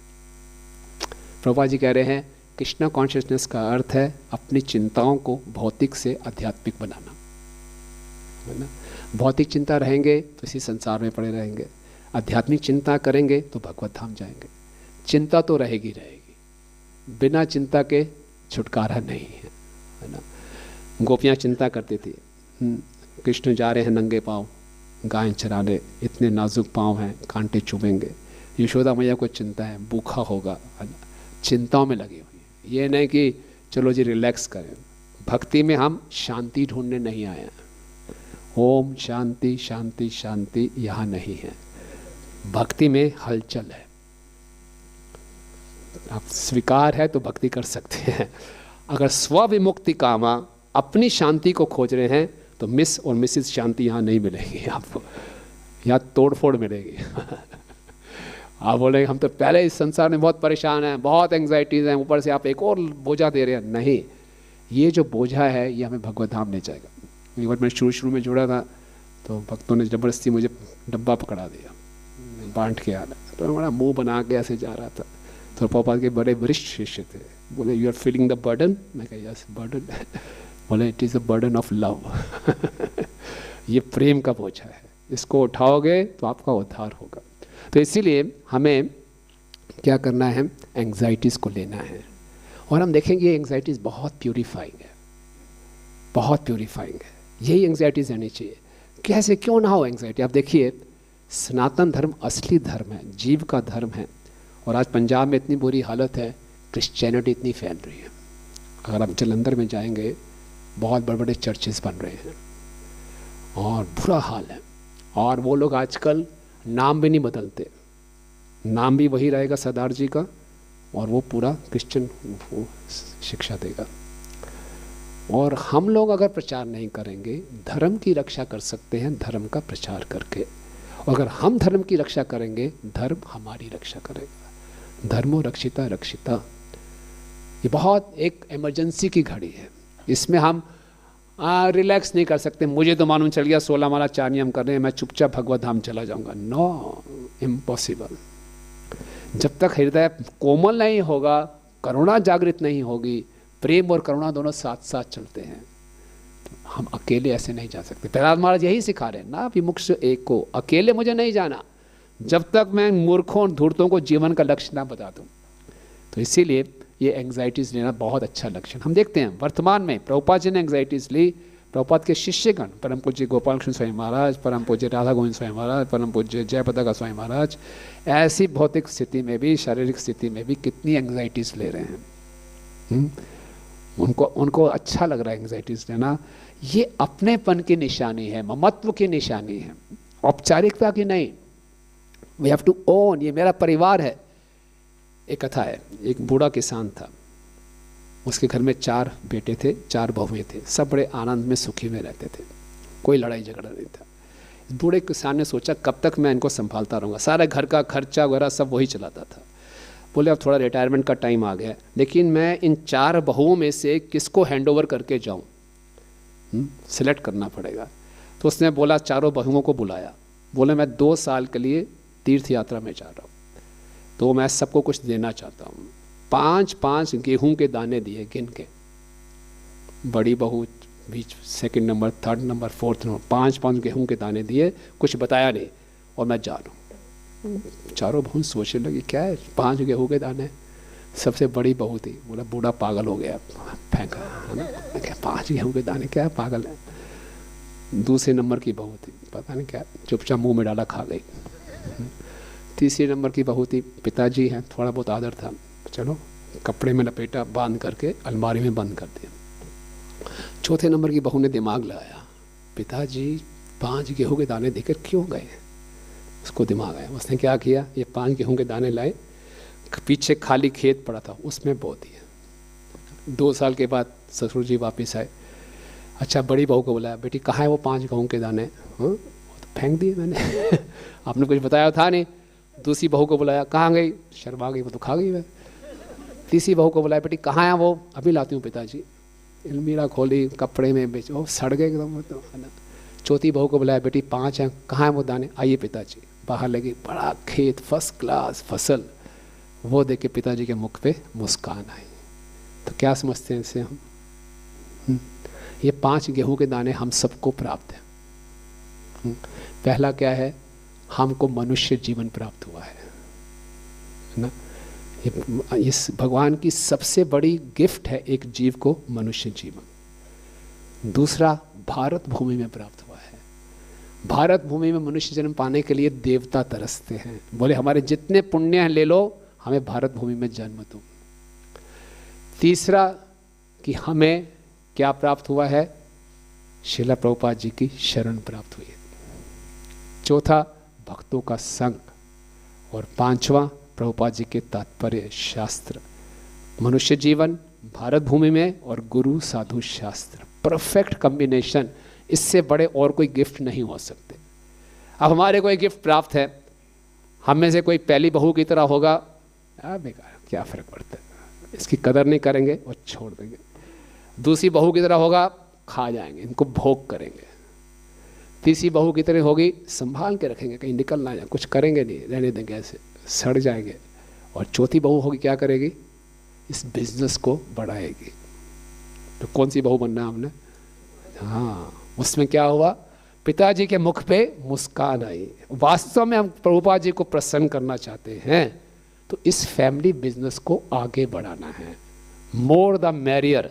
प्रभुपाद जी कह रहे हैं, कृष्णा कॉन्शियसनेस का अर्थ है अपनी चिंताओं को भौतिक से आध्यात्मिक बनाना, है ना। भौतिक चिंता रहेंगे तो इसी संसार में पड़े रहेंगे, आध्यात्मिक चिंता करेंगे तो भगवत धाम जाएंगे। चिंता तो रहेगी रहेगी, बिना चिंता के छुटकारा नहीं है ना। गोपियाँ चिंता करती थी, कृष्ण जा रहे हैं नंगे पाँव गाय चराने, इतने नाजुक पाँव हैं, कांटे चुभेंगे। यशोदा मैया को चिंता है, भूखा होगा, है ना, चिंताओं में लगी हुई है। ये नहीं कि चलो जी रिलैक्स करें। भक्ति में हम शांति ढूंढने नहीं आए हैं। ओम शांति शांति शांति यहाँ नहीं है, भक्ति में हलचल है। आप स्वीकार है तो भक्ति कर सकते हैं। अगर स्वविमुक्ति कामा, अपनी शांति को खोज रहे हैं, तो मिस और मिसिस शांति यहाँ नहीं मिलेगी आपको, यहाँ तोड़फोड़ मिलेगी। आप बोलेंगे हम तो पहले इस संसार में बहुत परेशान हैं, बहुत एंग्जाइटीज़ हैं, ऊपर से आप एक और बोझा दे रहे हैं। नहीं, ये जो बोझा है ये हमें भगवत धाम ले जाएगा। एक बार मैं शुरू में जुड़ा था तो भक्तों ने ज़बरदस्ती मुझे डब्बा पकड़ा दिया, बांट के आना, तो हमारा मुँह बना के ऐसे जा रहा था। तो प्रभुपाद के बड़े वरिष्ठ शिष्य थे, बोले you are feeling the burden? मैं कहा यस बर्डन। बोले it is a burden of love. ये प्रेम का बोझा है, इसको उठाओगे तो आपका उद्धार होगा। तो इसीलिए हमें क्या करना है, एंग्जाइटीज़ को लेना है। और हम देखेंगे ये एंग्जाइटीज़ बहुत प्यूरीफाइंग है, बहुत प्यूरीफाइंग है। यही एंग्जाइटीज़ रहनी चाहिए। कैसे, क्यों ना हो एंग्जाइटी? आप देखिए, सनातन धर्म असली धर्म है, जीव का धर्म है। और आज पंजाब में इतनी बुरी हालत है, क्रिश्चियनिटी इतनी फैल रही है। अगर आप जलंधर में जाएंगे, बहुत बड़े बड़े चर्चेस बन रहे हैं और बुरा हाल है। और वो लोग आजकल नाम भी नहीं बदलते, नाम भी वही रहेगा सरदार जी का, और वो पूरा क्रिश्चियन शिक्षा देगा। और हम लोग अगर प्रचार नहीं करेंगे, धर्म की रक्षा कर सकते हैं धर्म का प्रचार करके। और अगर हम धर्म की रक्षा करेंगे, धर्म हमारी रक्षा करेगा। धर्मो रक्षिता रक्षिता, ये बहुत एक इमरजेंसी की घड़ी है। इसमें हम रिलैक्स नहीं कर सकते। मुझे तो मालूम चल गया 16 माला 4 नियम कर रहे हैं, मैं चुपचाप भगवत धाम चला जाऊंगा। No, impossible. जब तक हृदय कोमल नहीं होगा, करुणा जागृत नहीं होगी, प्रेम और करुणा दोनों साथ साथ चलते हैं, हम अकेले ऐसे नहीं जा सकते। प्रहलाद महाराज यही सिखा रहे हैं ना, विमुक्त एक को, अकेले मुझे नहीं जाना जब तक मैं मूर्खों और धूर्तों को जीवन का लक्ष्य ना बता दूं। तो इसीलिए ये एंग्जाइटीज लेना बहुत अच्छा लक्षण हम देखते हैं वर्तमान में। प्रभुपाद जी ने एंग्जाइटीज ली, प्रभुपाद के शिष्यगण परम पूज्य गोपाल कृष्ण स्वामी महाराज, परम पूज्य राधा गोविंद स्वामी महाराज, परम पूज्य जयपताका स्वामी महाराज, ऐसी भौतिक स्थिति में भी, शारीरिक स्थिति में भी कितनी एंग्जाइटीज ले रहे हैं। उनको अच्छा लग रहा है एंग्जाइटीज लेना। ये अपनेपन की निशानी है, ममत्व की निशानी है, औपचारिकता की नहीं। वी हैव टू ओन, ये मेरा परिवार है। एक कथा है, एक बूढ़ा किसान था, उसके घर में 4 बेटे थे, 4 बहुएं थे, सब बड़े आनंद में सुखी में रहते थे, कोई लड़ाई झगड़ा नहीं था। इस बूढ़े किसान ने सोचा कब तक मैं इनको संभालता रहूँगा, सारे घर का खर्चा वगैरह सब वही चलाता था। बोले अब थोड़ा रिटायरमेंट का टाइम आ गया, लेकिन मैं इन 4 बहुओं में से किसको हैंड ओवर करके जाऊँ, सिलेक्ट करना पड़ेगा। तो उसने बोला, 4 बहुओं को बुलाया, बोले मैं 2 साल के लिए तीर्थ यात्रा में जा रहा हूँ, तो मैं सबको कुछ देना चाहता हूँ। 5-5 गेहूं के दाने दिए गिन के, बड़ी बहू बीच, second number, third number, fourth number, 5-5 गेहूं के दाने दिए, कुछ बताया नहीं, और मैं जा रहा हूँ। 4 बहू सोचने लगी क्या है 5 गेहूं के दाने। सबसे बड़ी बहू थी, बोला बूढ़ा पागल हो गया, फेंका है ना, क्या 5 गेहूं के दाने, क्या पागल है। दूसरे नंबर की बहू थी, पता नहीं क्या, चुपचाप मुंह में डाला, खा गई। तीसरे नंबर की बहू थी, पिताजी हैं, थोड़ा बहुत आदर था, चलो कपड़े में लपेटा, बांध करके अलमारी में बंद कर दिया। चौथे नंबर की बहू ने दिमाग लगाया, पिताजी 5 गेहूं के दाने देकर क्यों गए। उसको दिमाग आया, उसने क्या किया, ये 5 गेहूं के दाने लाए, पीछे खाली खेत पड़ा था उसमें बो दिया। 2 साल के बाद ससुर जी वापस आए, अच्छा बड़ी बहू को बुलाया, बेटी कहाँ है वो 5 गेहूं के दाने। हाँ, वो तो फेंक दिए मैंने आपने कुछ बताया था नहीं। दूसरी बहू को बुलाया, कहाँ गई, शर्मा गई, वो तो खा गई मैं। तीसरी बहू को बुलाया, बेटी कहाँ है वो, अभी लाती हूँ पिताजी। अलमीरा खोली, कपड़े में बेच, वो सड़ गए एकदम, तो है ना। चौथी बहू को बुलाया, बेटी 5 हैं, कहाँ है वो दाने, आइए पिताजी। बाहर लगी, बड़ा खेत, फर्स्ट क्लास फसल, वो देख के पिताजी के मुख पे मुस्कान आई। तो क्या समझते हैं इससे हम, ये 5 गेहूं के दाने हम सबको प्राप्त हैं। पहला क्या है, हमको मनुष्य जीवन प्राप्त हुआ है ना। इस भगवान की सबसे बड़ी गिफ्ट है एक जीव को मनुष्य जीवन। दूसरा, भारत भूमि में प्राप्त हुआ है। भारत भूमि में मनुष्य जन्म पाने के लिए देवता तरसते हैं, बोले हमारे जितने पुण्य हैं ले लो, हमें भारत भूमि में जन्म दो। तीसरा कि हमें क्या प्राप्त हुआ है, श्रील प्रभुपाद जी की शरण प्राप्त हुई है। चौथा, भक्तों का संग, और 5वां प्रभुपाद जी के तात्पर्य शास्त्र। मनुष्य जीवन, भारत भूमि में, और गुरु साधु शास्त्र, परफेक्ट कॉम्बिनेशन। इससे बड़े और कोई गिफ्ट नहीं हो सकते। अब हमारे कोई गिफ्ट प्राप्त है, हम में से कोई पहली बहू की तरह होगा, बेकार, क्या फर्क पड़ता है, इसकी कदर नहीं करेंगे और छोड़ देंगे। दूसरी बहू की तरह होगा, खा जाएंगे, इनको भोग करेंगे। तीसरी बहू की तरह होगी, संभाल के रखेंगे, कहीं निकल ना जाए, कुछ करेंगे नहीं, रहने देंगे, ऐसे सड़ जाएंगे। और चौथी बहू होगी, क्या करेगी, इस बिजनेस को बढ़ाएगी। तो कौन सी बहू बनना है हमने, हाँ, उसमें क्या हुआ, पिताजी के मुख पे मुस्कान आई। वास्तव में हम प्रभुपाद जी को प्रसन्न करना चाहते हैं, तो इस फैमिली बिजनेस को आगे बढ़ाना है, मोर द मैरियर।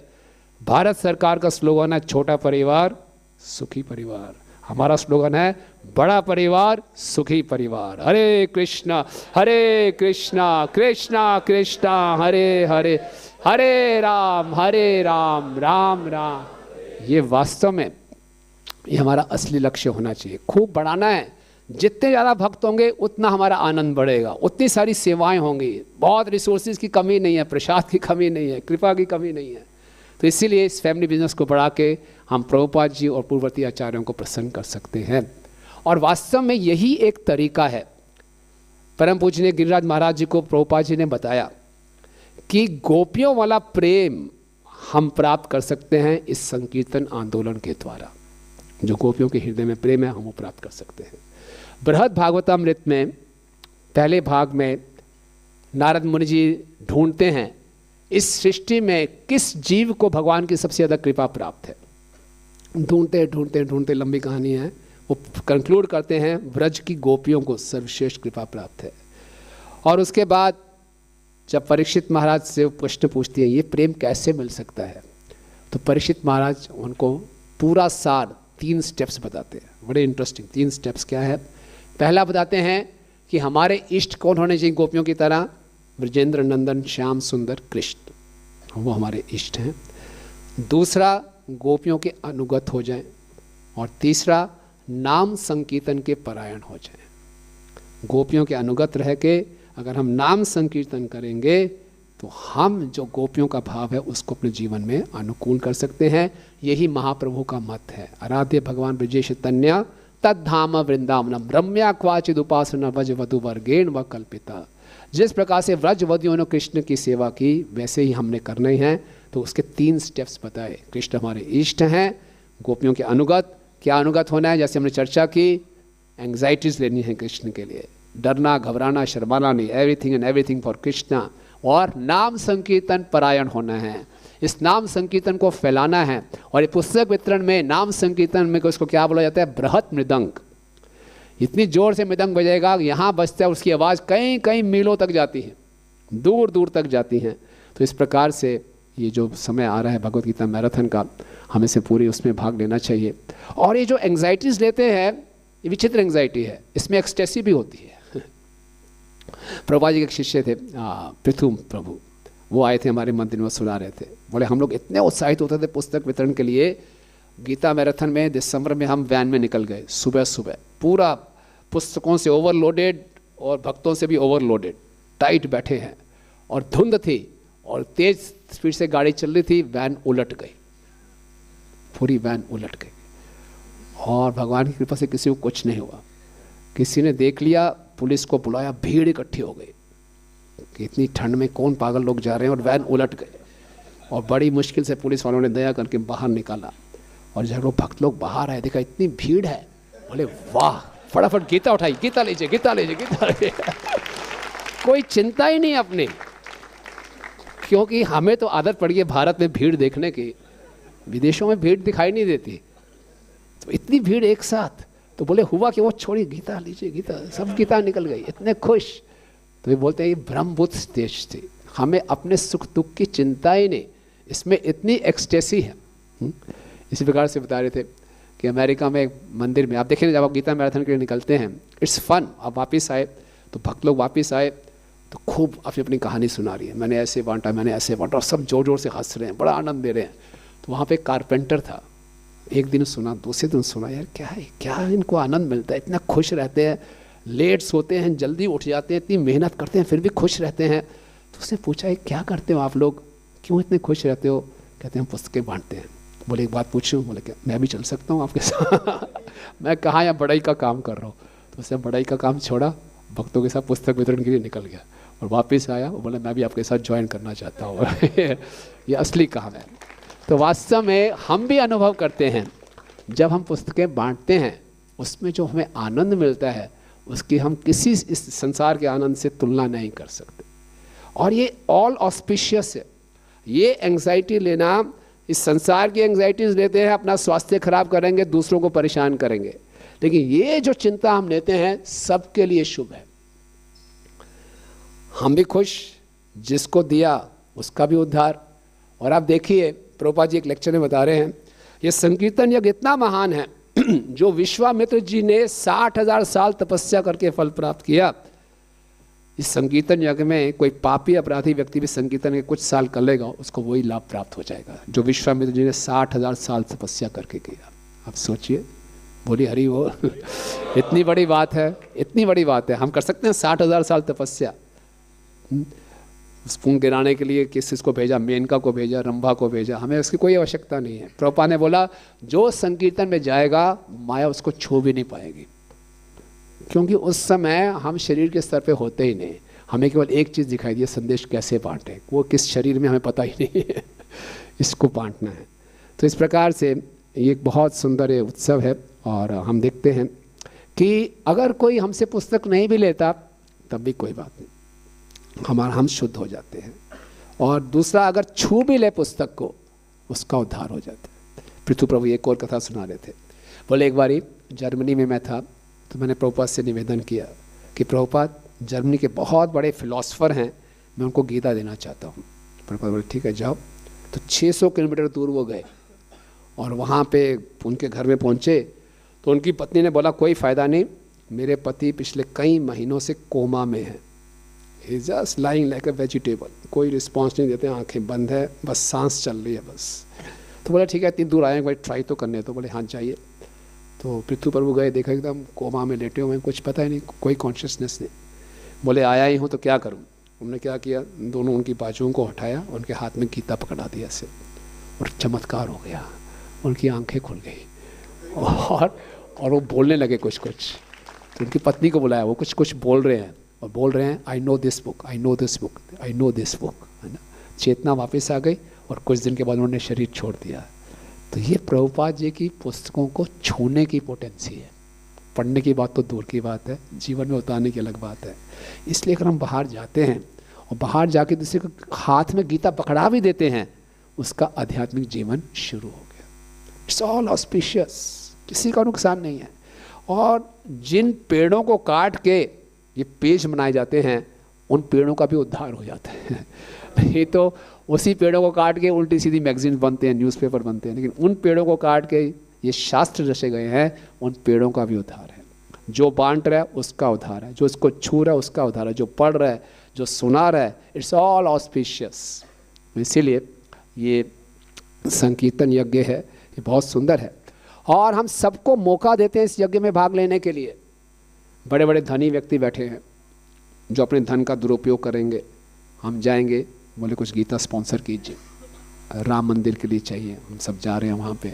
भारत सरकार का स्लोगन है छोटा परिवार सुखी परिवार, हमारा स्लोगन है बड़ा परिवार सुखी परिवार। हरे कृष्णा कृष्णा कृष्णा हरे हरे, हरे राम राम राम। ये वास्तव में ये हमारा असली लक्ष्य होना चाहिए, खूब बढ़ाना है। जितने ज़्यादा भक्त होंगे उतना हमारा आनंद बढ़ेगा, उतनी सारी सेवाएं होंगी, बहुत रिसोर्सेज की कमी नहीं है, प्रसाद की कमी नहीं है, कृपा की कमी नहीं है। तो इसीलिए इस फैमिली बिजनेस को बढ़ा के हम प्रभुपाद जी और पूर्ववर्ती आचार्यों को प्रसन्न कर सकते हैं। और वास्तव में यही एक तरीका है। परम पूज्य गिरिराज महाराज जी को प्रभुपाद जी ने बताया कि गोपियों वाला प्रेम हम प्राप्त कर सकते हैं इस संकीर्तन आंदोलन के द्वारा। जो गोपियों के हृदय में प्रेम है हम वो प्राप्त कर सकते हैं। बृहद भागवतामृत में पहले भाग में नारद मुनि जी ढूंढते हैं इस सृष्टि में किस जीव को भगवान की सबसे ज़्यादा कृपा प्राप्त है। ढूंढते ढूंढते ढूंढते, लंबी कहानी है, वो कंक्लूड करते हैं ब्रज की गोपियों को सर्वश्रेष्ठ कृपा प्राप्त है। और उसके बाद जब परीक्षित महाराज से प्रश्न पूछती है ये प्रेम कैसे मिल सकता है, तो परीक्षित महाराज उनको पूरा सार 3 स्टेप्स बताते हैं, बड़े इंटरेस्टिंग 3 स्टेप्स। क्या है? पहला बताते हैं कि हमारे इष्ट कौन होने चाहिए गोपियों की तरह, ब्रजेंद्र नंदन श्याम सुंदर कृष्ण, वो हमारे इष्ट हैं। दूसरा, गोपियों के अनुगत हो जाएं। और तीसरा, नाम संकीर्तन के परायण हो जाएं। गोपियों के अनुगत रह के अगर हम नाम संकीर्तन करेंगे तो हम जो गोपियों का भाव है उसको अपने जीवन में अनुकूल कर सकते हैं। यही महाप्रभु का मत है। आराध्य भगवान ब्रजेश तन्या तद्धाम वृंदावनम रम्या क्वाचिद उपासना व्रज वधु वर्गेण व कल्पिता। जिस प्रकार से व्रजवधियों ने कृष्ण की सेवा की वैसे ही हमने करने हैं। तो उसके 3 स्टेप्स बताए। कृष्ण हमारे इष्ट हैं, गोपियों के अनुगत, क्या अनुगत होना है, जैसे हमने चर्चा की, एंग्जाइटीज लेनी है कृष्ण के लिए, डरना घबराना शर्माना नहीं, everything and everything for Krishna. और नाम संकीर्तन परायण होना है, इस नाम संकीर्तन को फैलाना है। और ये पुस्तक वितरण में नाम संकीर्तन में उसको क्या बोला जाता है, बृहत मृदंग। इतनी जोर से मृदंग बजेगा, यहाँ बजता है, उसकी आवाज़ कई कई मीलों तक जाती है, दूर दूर तक जाती हैं। तो इस प्रकार से ये जो समय आ रहा है भगवत गीता मैराथन का, हमें से पूरी उसमें भाग लेना चाहिए। और ये जो एंग्जाइटीज़ लेते हैं ये विचित्र एंग्जाइटी है, इसमें एक्सटेसी भी होती है। प्रभुपाद जी के एक शिष्य थे पृथु प्रभु, वो आए थे हमारे मंदिर में, सुना रहे थे। बोले हम लोग इतने उत्साहित होते थे पुस्तक वितरण के लिए। गीता मैराथन में दिसंबर में हम वैन में निकल गए, सुबह सुबह पूरा पुस्तकों से ओवरलोडेड और भक्तों से भी ओवरलोडेड, टाइट बैठे हैं और धुंध थी और तेज स्पीड से गाड़ी चल रही थी। वैन उलट गई, पूरी वैन उलट गई और भगवान की कृपा से किसी को कुछ नहीं हुआ। किसी ने देख लिया, पुलिस को बुलाया, भीड़ इकट्ठी हो गई कि इतनी ठंड में कौन पागल लोग जा रहे हैं, और वैन उलट गए। और बड़ी मुश्किल से पुलिस वालों ने दया करके बाहर निकाला। और जब लोग भक्त लोग बाहर आए, देखा इतनी भीड़ है, बोले वाह, फटाफट गीता उठाई, गीता लीजिए गीता लीजिए गीता लीजिए। कोई चिंता ही नहीं अपनी, क्योंकि हमें तो आदत पड़ी है भारत में भीड़ देखने की, विदेशों में भीड़ दिखाई नहीं देती। तो इतनी भीड़ एक साथ, तो बोले हुआ कि वो छोड़ी, गीता लीजिए गीता, सब गीता निकल गई, इतने खुश। तो ये बोलते हैं ये ब्रह्मबुद्ध स्टेज थी, हमें अपने सुख दुख की चिंता ही नहीं, इसमें इतनी एक्सटेसी है। इसी प्रकार से बता रहे थे कि अमेरिका में एक मंदिर में आप देखेंगे, जब आप गीता मैराथन के लिए निकलते हैं, इट्स फन। आप वापस आए तो भक्त लोग वापस आए तो खूब अपनी अपनी कहानी सुना रही है, मैंने ऐसे बांटा, मैंने ऐसे बांटा, और सब जोर जोर से हंस रहे हैं, बड़ा आनंद दे रहे हैं। तो वहाँ पे एक कारपेंटर था, एक दिन सुना, दूसरे दिन सुना, यार क्या है, क्या इनको आनंद मिलता है, इतना खुश रहते हैं, लेट सोते हैं, जल्दी उठ जाते हैं, इतनी मेहनत करते हैं फिर भी खुश रहते हैं। तो उसने पूछा ये क्या करते हो आप लोग, क्यों इतने खुश रहते हो? कहते हैं पुस्तकें बांटते हैं। बोले एक बात पूछूं? बोले क्या मैं भी चल सकता हूँ आपके साथ? मैं कहाँ यहाँ बड़ाई का काम कर रहा हूँ। तो उसने बड़ाई का काम छोड़ा, भक्तों के साथ पुस्तक वितरण के लिए निकल गया और वापस आया, वो बोला मैं भी आपके साथ ज्वाइन करना चाहता हूँ। ये असली काम है। तो वास्तव में हम भी अनुभव करते हैं, जब हम पुस्तकें बांटते हैं उसमें जो हमें आनंद मिलता है उसकी हम किसी इस संसार के आनंद से तुलना नहीं कर सकते। और ये ऑल ऑस्पिशियस है। ये एंग्जाइटी लेना, इस संसार की एंग्जाइटीज लेते हैं, अपना स्वास्थ्य खराब करेंगे, दूसरों को परेशान करेंगे। लेकिन ये जो चिंता हम लेते हैं सबके लिए शुभ है। हम भी खुश, जिसको दिया उसका भी उद्धार। और आप देखिए प्रभुपाद जी एक लेक्चर में बता रहे हैं, ये संकीर्तन यज्ञ इतना महान है जो विश्वामित्र जी ने 60,000 साल तपस्या करके फल प्राप्त किया। इस संकीर्तन यज्ञ में कोई पापी अपराधी व्यक्ति भी संकीर्तन के कुछ साल कर लेगा, उसको वही लाभ प्राप्त हो जाएगा जो विश्वामित्र जी ने 60,000 साल तपस्या करके किया। आप सोचिए, बोली हरि वो इतनी बड़ी बात है, इतनी बड़ी बात है। हम कर सकते हैं 60,000 साल तपस्या? स्पून गिराने के लिए किसको भेजा? मेनका को भेजा, रंभा को भेजा, हमें उसकी कोई आवश्यकता नहीं है। प्रभुपाद ने बोला जो संकीर्तन में जाएगा माया उसको छू भी नहीं पाएगी, क्योंकि उस समय हम शरीर के स्तर पे होते ही नहीं। हमें केवल एक चीज़ दिखाई दी, संदेश कैसे बांटें, वो किस शरीर में हमें पता ही नहीं है, इसको बांटना है। तो इस प्रकार से ये एक बहुत सुंदर ये उत्सव है। और हम देखते हैं कि अगर कोई हमसे पुस्तक नहीं भी लेता तब भी कोई बात नहीं, हम शुद्ध हो जाते हैं। और दूसरा, अगर छू भी ले पुस्तक को उसका उद्धार हो जाता है। पृथु प्रभु एक और कथा सुना रहे थे। बोले एक बारी जर्मनी में मैं था तो मैंने प्रभुपाद से निवेदन किया कि प्रभुपाद जर्मनी के बहुत बड़े फिलोसफर हैं, मैं उनको गीता देना चाहता हूँ। प्रभुपाद बोले ठीक है जाओ। तो 600 किलोमीटर दूर वो गए और वहाँ पे उनके घर में पहुँचे तो उनकी पत्नी ने बोला कोई फ़ायदा नहीं, मेरे पति पिछले कई महीनों से कोमा में है, he just lying like a vegetable, कोई रिस्पॉन्स नहीं देते, आंखें बंद है, बस सांस चल रही है बस। तो बोला ठीक है इतनी दूर आए भाई ट्राई तो करने। तो बोले हाँ जाइए। तो पृथ्वी प्रभु गए, देखा एकदम कोमा में लेटे हुए, कुछ पता ही नहीं, कोई कॉन्शियसनेस नहीं। बोले आया ही हूँ तो क्या करूँ। उन्होंने क्या किया, दोनों उनकी बाजुओं को हटाया, उनके हाथ में गीता पकड़ा दिया से, और चमत्कार हो गया, उनकी आंखें खुल गई और वो बोलने लगे कुछ कुछ। तो उनकी पत्नी को बुलाया, वो कुछ कुछ बोल रहे हैं और बोल रहे हैं I know this book, I know this book, I know this book, है ना। चेतना वापस आ गई और कुछ दिन के बाद उन्होंने शरीर छोड़ दिया। तो ये प्रभुपाद जी की पुस्तकों को छूने की पोटेंसी है। पढ़ने की बात तो दूर की बात है, जीवन में उतारने की अलग बात है। इसलिए अगर हम बाहर जाते हैं और बाहर जाके दूसरे को हाथ में गीता पकड़ा भी देते हैं, उसका आध्यात्मिक जीवन शुरू हो गया। इट्स ऑल ऑस्पिशियस, किसी का नुकसान नहीं है। और जिन पेड़ों को काट के ये पेज बनाए जाते हैं, उन पेड़ों का भी उद्धार हो जाता है। नहीं तो उसी पेड़ों को काट के उल्टी सीधी मैगजीन बनते हैं, न्यूज़पेपर बनते हैं, लेकिन उन पेड़ों को काट के ये शास्त्र रचे गए हैं, उन पेड़ों का भी उद्धार है। जो बांट रहा है उसका उद्धार है, जो इसको छू रहा है उसका उद्धार है, जो पढ़ रहा है, जो सुना रहा है, इट्स ऑल ऑस्पिशियस। इसीलिए ये संकीर्तन यज्ञ है, ये बहुत सुंदर है और हम सबको मौका देते हैं इस यज्ञ में भाग लेने के लिए। बड़े बड़े धनी व्यक्ति बैठे हैं जो अपने धन का दुरुपयोग करेंगे। हम जाएंगे, बोले कुछ गीता स्पॉन्सर कीजिए, राम मंदिर के लिए चाहिए, हम सब जा रहे हैं वहाँ पे,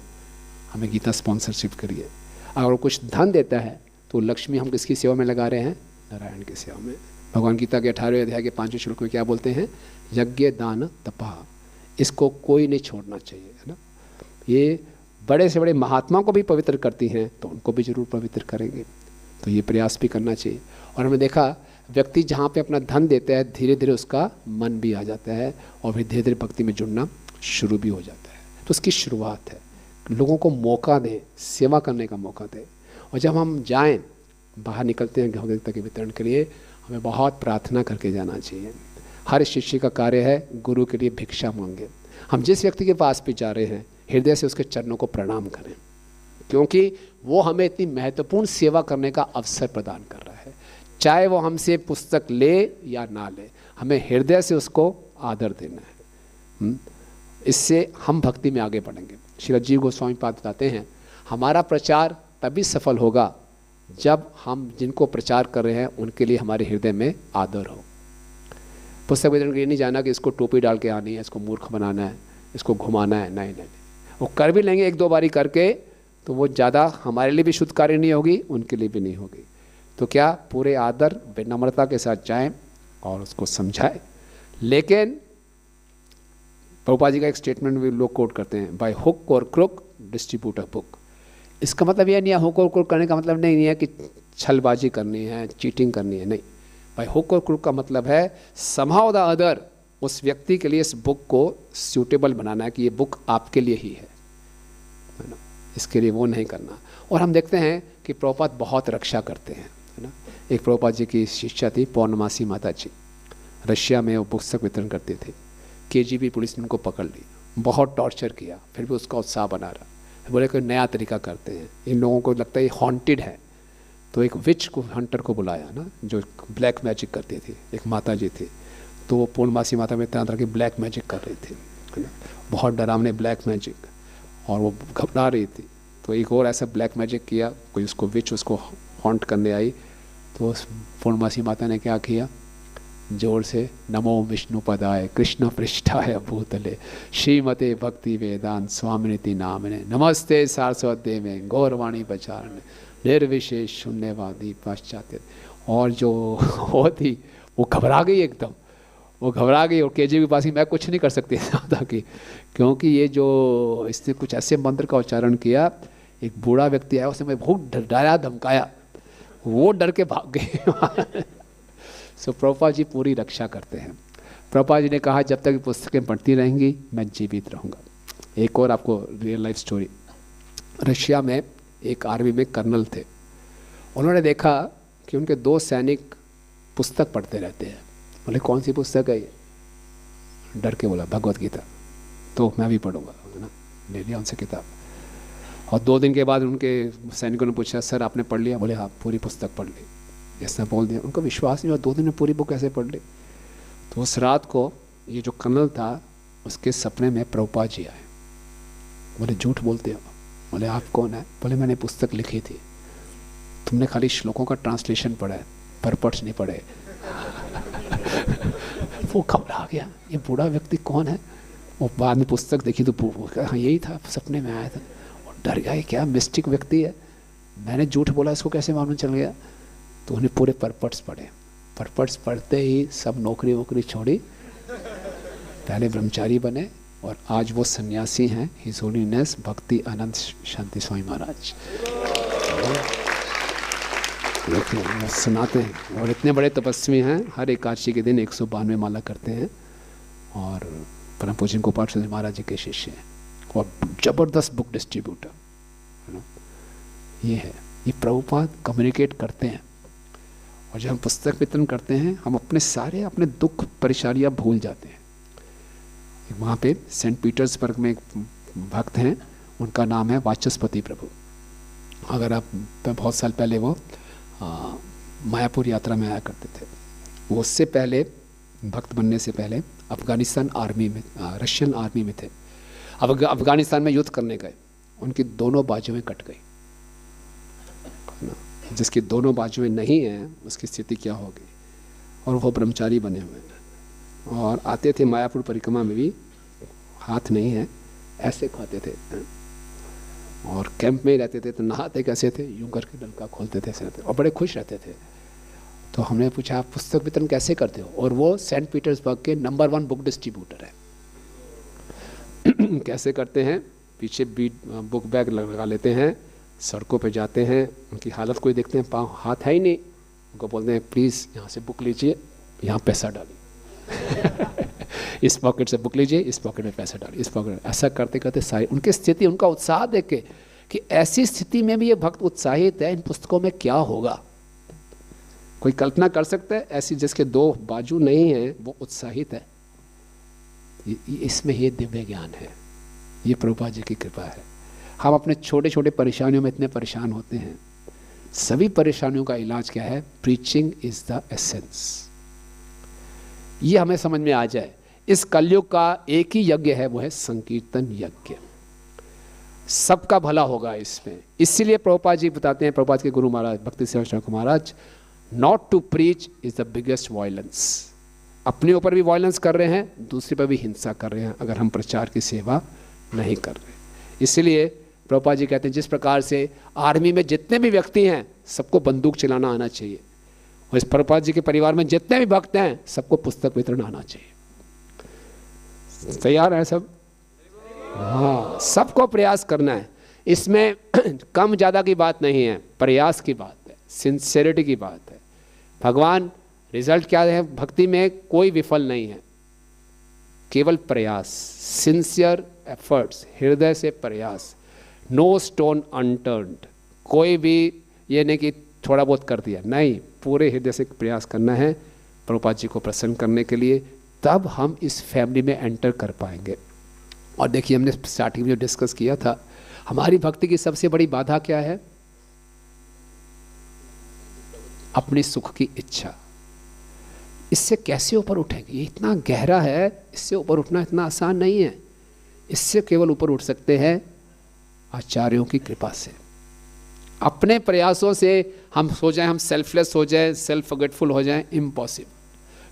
हमें गीता स्पॉन्सरशिप करिए। अगर वो कुछ धन देता है तो लक्ष्मी हम किसकी सेवा में लगा रहे हैं, नारायण की सेवा में। भगवान गीता के 18वें अध्याय के 5वें श्लोक में क्या बोलते हैं, यज्ञ दान तपः, इसको कोई नहीं छोड़ना चाहिए, है ना। ये बड़े से बड़े महात्मा को भी पवित्र करती हैं तो उनको भी जरूर पवित्र करेंगे। तो ये प्रयास भी करना चाहिए। और हमने देखा व्यक्ति जहाँ पे अपना धन देता है, धीरे धीरे उसका मन भी आ जाता है और फिर धीरे धीरे भक्ति में जुड़ना शुरू भी हो जाता है। तो उसकी शुरुआत है, लोगों को मौका दें, सेवा करने का मौका दें। और जब हम जाएं, बाहर निकलते हैं भगवत के वितरण के लिए, हमें बहुत प्रार्थना करके जाना चाहिए। हर शिष्य का कार्य है गुरु के लिए भिक्षा मांगे। हम जिस व्यक्ति के पास भी जा रहे हैं, हृदय से उसके चरणों को प्रणाम करें, क्योंकि वो हमें इतनी महत्वपूर्ण सेवा करने का अवसर प्रदान कर रहा है। चाहे वो हमसे पुस्तक ले या ना ले, हमें हृदय से उसको आदर देना है। इससे हम भक्ति में आगे बढ़ेंगे। श्री जीव गोस्वामी पाद बताते हैं, हमारा प्रचार तभी सफल होगा जब हम जिनको प्रचार कर रहे हैं उनके लिए हमारे हृदय में आदर हो। पुस्तक वितरण के लिए नहीं जाना कि इसको टोपी डाल के आनी है, इसको मूर्ख बनाना है, इसको घुमाना है, नहीं नहीं। वो कर भी लेंगे एक दो बारी करके तो वो ज़्यादा हमारे लिए भी शुद्ध कार्य नहीं होगी, उनके लिए भी नहीं होगी। तो क्या पूरे आदर विनम्रता के साथ जाएं और उसको समझाएं। लेकिन प्रभुपाद जी का एक स्टेटमेंट भी लोग कोट करते हैं, बाय हुक और क्रुक डिस्ट्रीब्यूट अ बुक। इसका मतलब यह नहीं है, हुक और क्रुक करने का मतलब नहीं है कि छलबाजी करनी है, चीटिंग करनी है, नहीं। बाय हुक और क्रुक का मतलब है समहाउ द अदर, उस व्यक्ति के लिए इस बुक को सूटेबल बनाना है कि ये बुक आपके लिए ही है ना, इसके लिए वो नहीं करना। और हम देखते हैं कि प्रभुपाद बहुत रक्षा करते हैं, है ना। एक प्रभुपाद जी की शिष्या थी पौर्णमासी माता जी, रशिया में वो पुस्तक वितरण करते थे। KGB पुलिस ने उनको पकड़ ली, बहुत टॉर्चर किया, फिर भी उसका उत्साह बना रहा। बोले कोई नया तरीका करते हैं, इन लोगों को लगता है ये हॉन्टेड है। तो एक विच को, हंटर को बुलाया ना, जो ब्लैक मैजिक करती थी, एक माता जी थी। तो वो पूर्णमासी माता में तरह तरह की ब्लैक मैजिक कर रही थी, है ना, बहुत डरावने ब्लैक मैजिक, और वो घबरा रही थी। तो एक और ऐसा ब्लैक मैजिक किया, कोई उसको विच उसको हॉन्ट करने आई। तो पूर्णमासी माता ने क्या किया, जोर से नमो विष्णु पदाय कृष्ण पृष्ठाय भूतले श्रीमते भक्ति वेदांत स्वामिनिति नामने नमस्ते सारस्वते में गौरवाणी प्रचारण निर्विशेष शून्यवादी पाश्चात्य। और जो होती वो घबरा गई, एकदम वो घबरा गई। और KGB पास ही मैं कुछ नहीं कर सकती था कि, क्योंकि ये जो इसने कुछ ऐसे मंत्र का उच्चारण किया, एक बूढ़ा व्यक्ति आया, उसने मैं बहुत डराया धमकाया, वो डर के भाग गए। सो प्रभुपाद जी पूरी रक्षा करते हैं। प्रभुपाद जी ने कहा जब तक पुस्तकें पढ़ती रहेंगी मैं जीवित रहूँगा। एक और आपको रियल लाइफ स्टोरी रशिया में एक आर्मी में कर्नल थे। उन्होंने देखा कि उनके 2 सैनिक पुस्तक पढ़ते रहते हैं। बोले कौन सी पुस्तक है ये? डर के बोला भगवत गीता। तो मैं भी पढ़ूंगा, है ना। ले लिया उनसे किताब। और 2 दिन के बाद उनके सैनिकों ने पूछा सर आपने पढ़ लिया? बोले हाँ पूरी पुस्तक पढ़ ली। ऐसा बोल दिया। उनको विश्वास नहीं हुआ 2 दिन में पूरी बुक कैसे पढ़ ली। तो उस रात को ये जो कर्नल था उसके सपने में प्रभुपाद जी आए। बोले झूठ बोलते हो? बोले आप कौन है? बोले मैंने पुस्तक लिखी थी, तुमने खाली श्लोकों का ट्रांसलेशन पढ़ा है, परपट्स नहीं पढ़े। वो घबरा गया, ये बूढ़ा व्यक्ति कौन है। वो बाद में पुस्तक देखी तो हाँ यही था, सपने में आया था। और डर गया, ये क्या मिस्टिक व्यक्ति है, मैंने झूठ बोला, इसको कैसे मालूम चल गया। तो उन्हें पूरे परपट्स पढ़े। परपट्स पढ़ते ही सब नौकरी वोकरी छोड़ी, पहले ब्रह्मचारी बने और आज वो सन्यासी हैं। हिज होलीनेस भक्ति अनंत शांति स्वामी महाराज सुनाते हैं। और इतने बड़े तपस्वी हैं, हर एकादशी के दिन 192 माला करते हैं और परम पूज्य गोपाल चंद्र महाराज जी के शिष्य हैं और जबरदस्त बुक डिस्ट्रीब्यूटर, है ना। ये है, ये प्रभुपाद कम्युनिकेट करते हैं। और जब हम पुस्तक वितरण करते हैं हम अपने अपने दुख परेशानियाँ भूल जाते हैं। वहाँ पे सेंट पीटर्सबर्ग में एक भक्त हैं, उनका नाम है वाचस्पति प्रभु। अगर आप बहुत साल पहले वो मायापुर यात्रा में आया करते थे। वो उससे पहले भक्त बनने से पहले अफ़गानिस्तान आर्मी में, रशियन आर्मी में थे। अब अफ़गानिस्तान में युद्ध करने गए, उनकी दोनों बाजुएं कट गई। जिसकी दोनों बाजुएं नहीं हैं उसकी स्थिति क्या होगी। और वो ब्रह्मचारी बने हुए हैं और आते थे मायापुर परिक्रमा में भी, हाथ नहीं है, ऐसे खाते थे और कैंप में ही रहते थे। तो नहाते कैसे थे, यूं करके नलका खोलते थे और बड़े खुश रहते थे। तो हमने पूछा आप पुस्तक वितरण कैसे करते हो? और वो सेंट पीटर्सबर्ग के नंबर 1 बुक डिस्ट्रीब्यूटर है। कैसे करते हैं? पीछे बुक बैग लगा लेते हैं, सड़कों पे जाते हैं, उनकी हालत कोई देखते हैं, पाँव हाथ है ही नहीं, उनको बोलते हैं प्लीज़ यहाँ से बुक लीजिए, यहाँ पैसा डालिए। इस पॉकेट से बुक लीजिए, इस पॉकेट में पैसा डालिए, इस पॉकेट में। ऐसा करते करते सारी उनकी स्थिति, उनका उत्साह देख के कि ऐसी स्थिति में भी ये भक्त उत्साहित है, इन पुस्तकों में क्या होगा। कोई कल्पना कर सकता है ऐसी जिसके 2 बाजू नहीं है वो उत्साहित है। इसमें ये दिव्य ज्ञान है, ये प्रभुपाद जी की कृपा है। हम अपने छोटे छोटे परेशानियों में इतने परेशान होते हैं। सभी परेशानियों का इलाज क्या है? Preaching is the essence. ये हमें समझ में आ जाए। इस कलयुग का एक ही यज्ञ है, वो है संकीर्तन यज्ञ। सबका भला होगा इसमें। इसीलिए प्रभुपाद जी बताते हैं, प्रभुपाद के गुरु महाराज Bhakti Singh Maharaj, not to preach is the biggest violence. अपने ऊपर भी वायलेंस कर रहे हैं, दूसरे पर भी हिंसा कर रहे हैं अगर हम प्रचार की सेवा नहीं कर रहे। इसलिए प्रभुपाद जी कहते हैं जिस प्रकार से आर्मी में जितने भी व्यक्ति हैं सबको बंदूक चलाना आना चाहिए, और इस प्रभुपाद जी के परिवार में जितने भी भक्त हैं सबको पुस्तक वितरण आना चाहिए। तैयार है सब? हाँ, सबको प्रयास करना है। इसमें कम ज़्यादा की बात नहीं है, प्रयास की बात है, सिंसेरिटी की बात है। भगवान रिजल्ट क्या है? भक्ति में कोई विफल नहीं है, केवल प्रयास, सिंसियर एफर्ट्स, हृदय से प्रयास। No stone unturned. कोई भी ये नहीं कि थोड़ा बहुत कर दिया, नहीं, पूरे हृदय से प्रयास करना है प्रभुपाद जी को प्रसन्न करने के लिए। तब हम इस फैमिली में एंटर कर पाएंगे। और देखिए हमने स्टार्टिंग में जो डिस्कस किया था, हमारी भक्ति की सबसे बड़ी बाधा क्या है? अपनी सुख की इच्छा। इससे कैसे ऊपर उठेंगे? ये इतना गहरा है, इससे ऊपर उठना इतना आसान नहीं है। इससे केवल ऊपर उठ सकते हैं आचार्यों की कृपा से। अपने प्रयासों से हम सो जाएं, हम सेल्फलेस हो जाएं, सेल्फ फॉरगेटफुल हो जाएं, इम्पॉसिबल।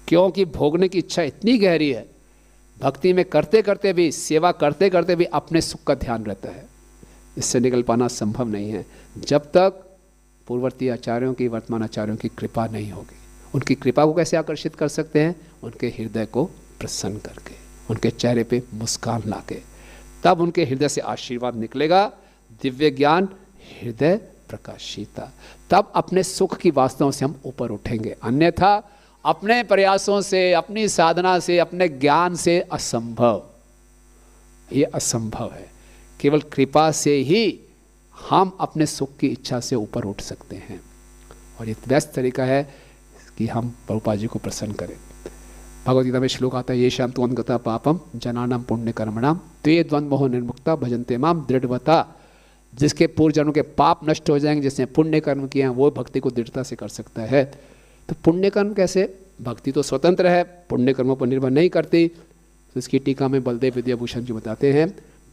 क्योंकि भोगने की इच्छा इतनी गहरी है। भक्ति में करते करते भी, सेवा करते करते भी अपने सुख का ध्यान रहता है। इससे निकल पाना संभव नहीं है जब तक पूर्ववर्ती आचार्यों की, वर्तमान आचार्यों की कृपा नहीं होगी। उनकी कृपा को कैसे आकर्षित कर सकते हैं? उनके हृदय को प्रसन्न करके, उनके चेहरे पे मुस्कान लाके। तब उनके हृदय से आशीर्वाद निकलेगा, दिव्य ज्ञान, हृदय प्रकाशिता। तब अपने सुख की वासनाओं से हम ऊपर उठेंगे। अन्यथा अपने प्रयासों से, अपनी साधना से, अपने ज्ञान से असंभव। ये असंभव है। केवल कृपा से ही हम अपने सुख की इच्छा से ऊपर उठ सकते हैं। और ये बेस्ट तरीका है कि हम प्रभुपाद जी को प्रसन्न करें। भगवद गीता में श्लोक आता है, ये शाम त्वं गता पापम जनानाम पुण्य कर्मणाम ते द्वंद्व मोह निर्मुक्ता भजन्ते माम दृढ़वता। जिसके पूर्व जन्मों के पाप नष्ट हो जाएंगे, जिसने पुण्य कर्म किए हैं, वो भक्ति को दृढ़ता से कर सकता है। तो पुण्य कर्म कैसे? भक्ति तो स्वतंत्र है, पुण्य कर्मों पर निर्भर नहीं करती। तो इसकी टीका में बलदेव विद्याभूषण जी बताते हैं,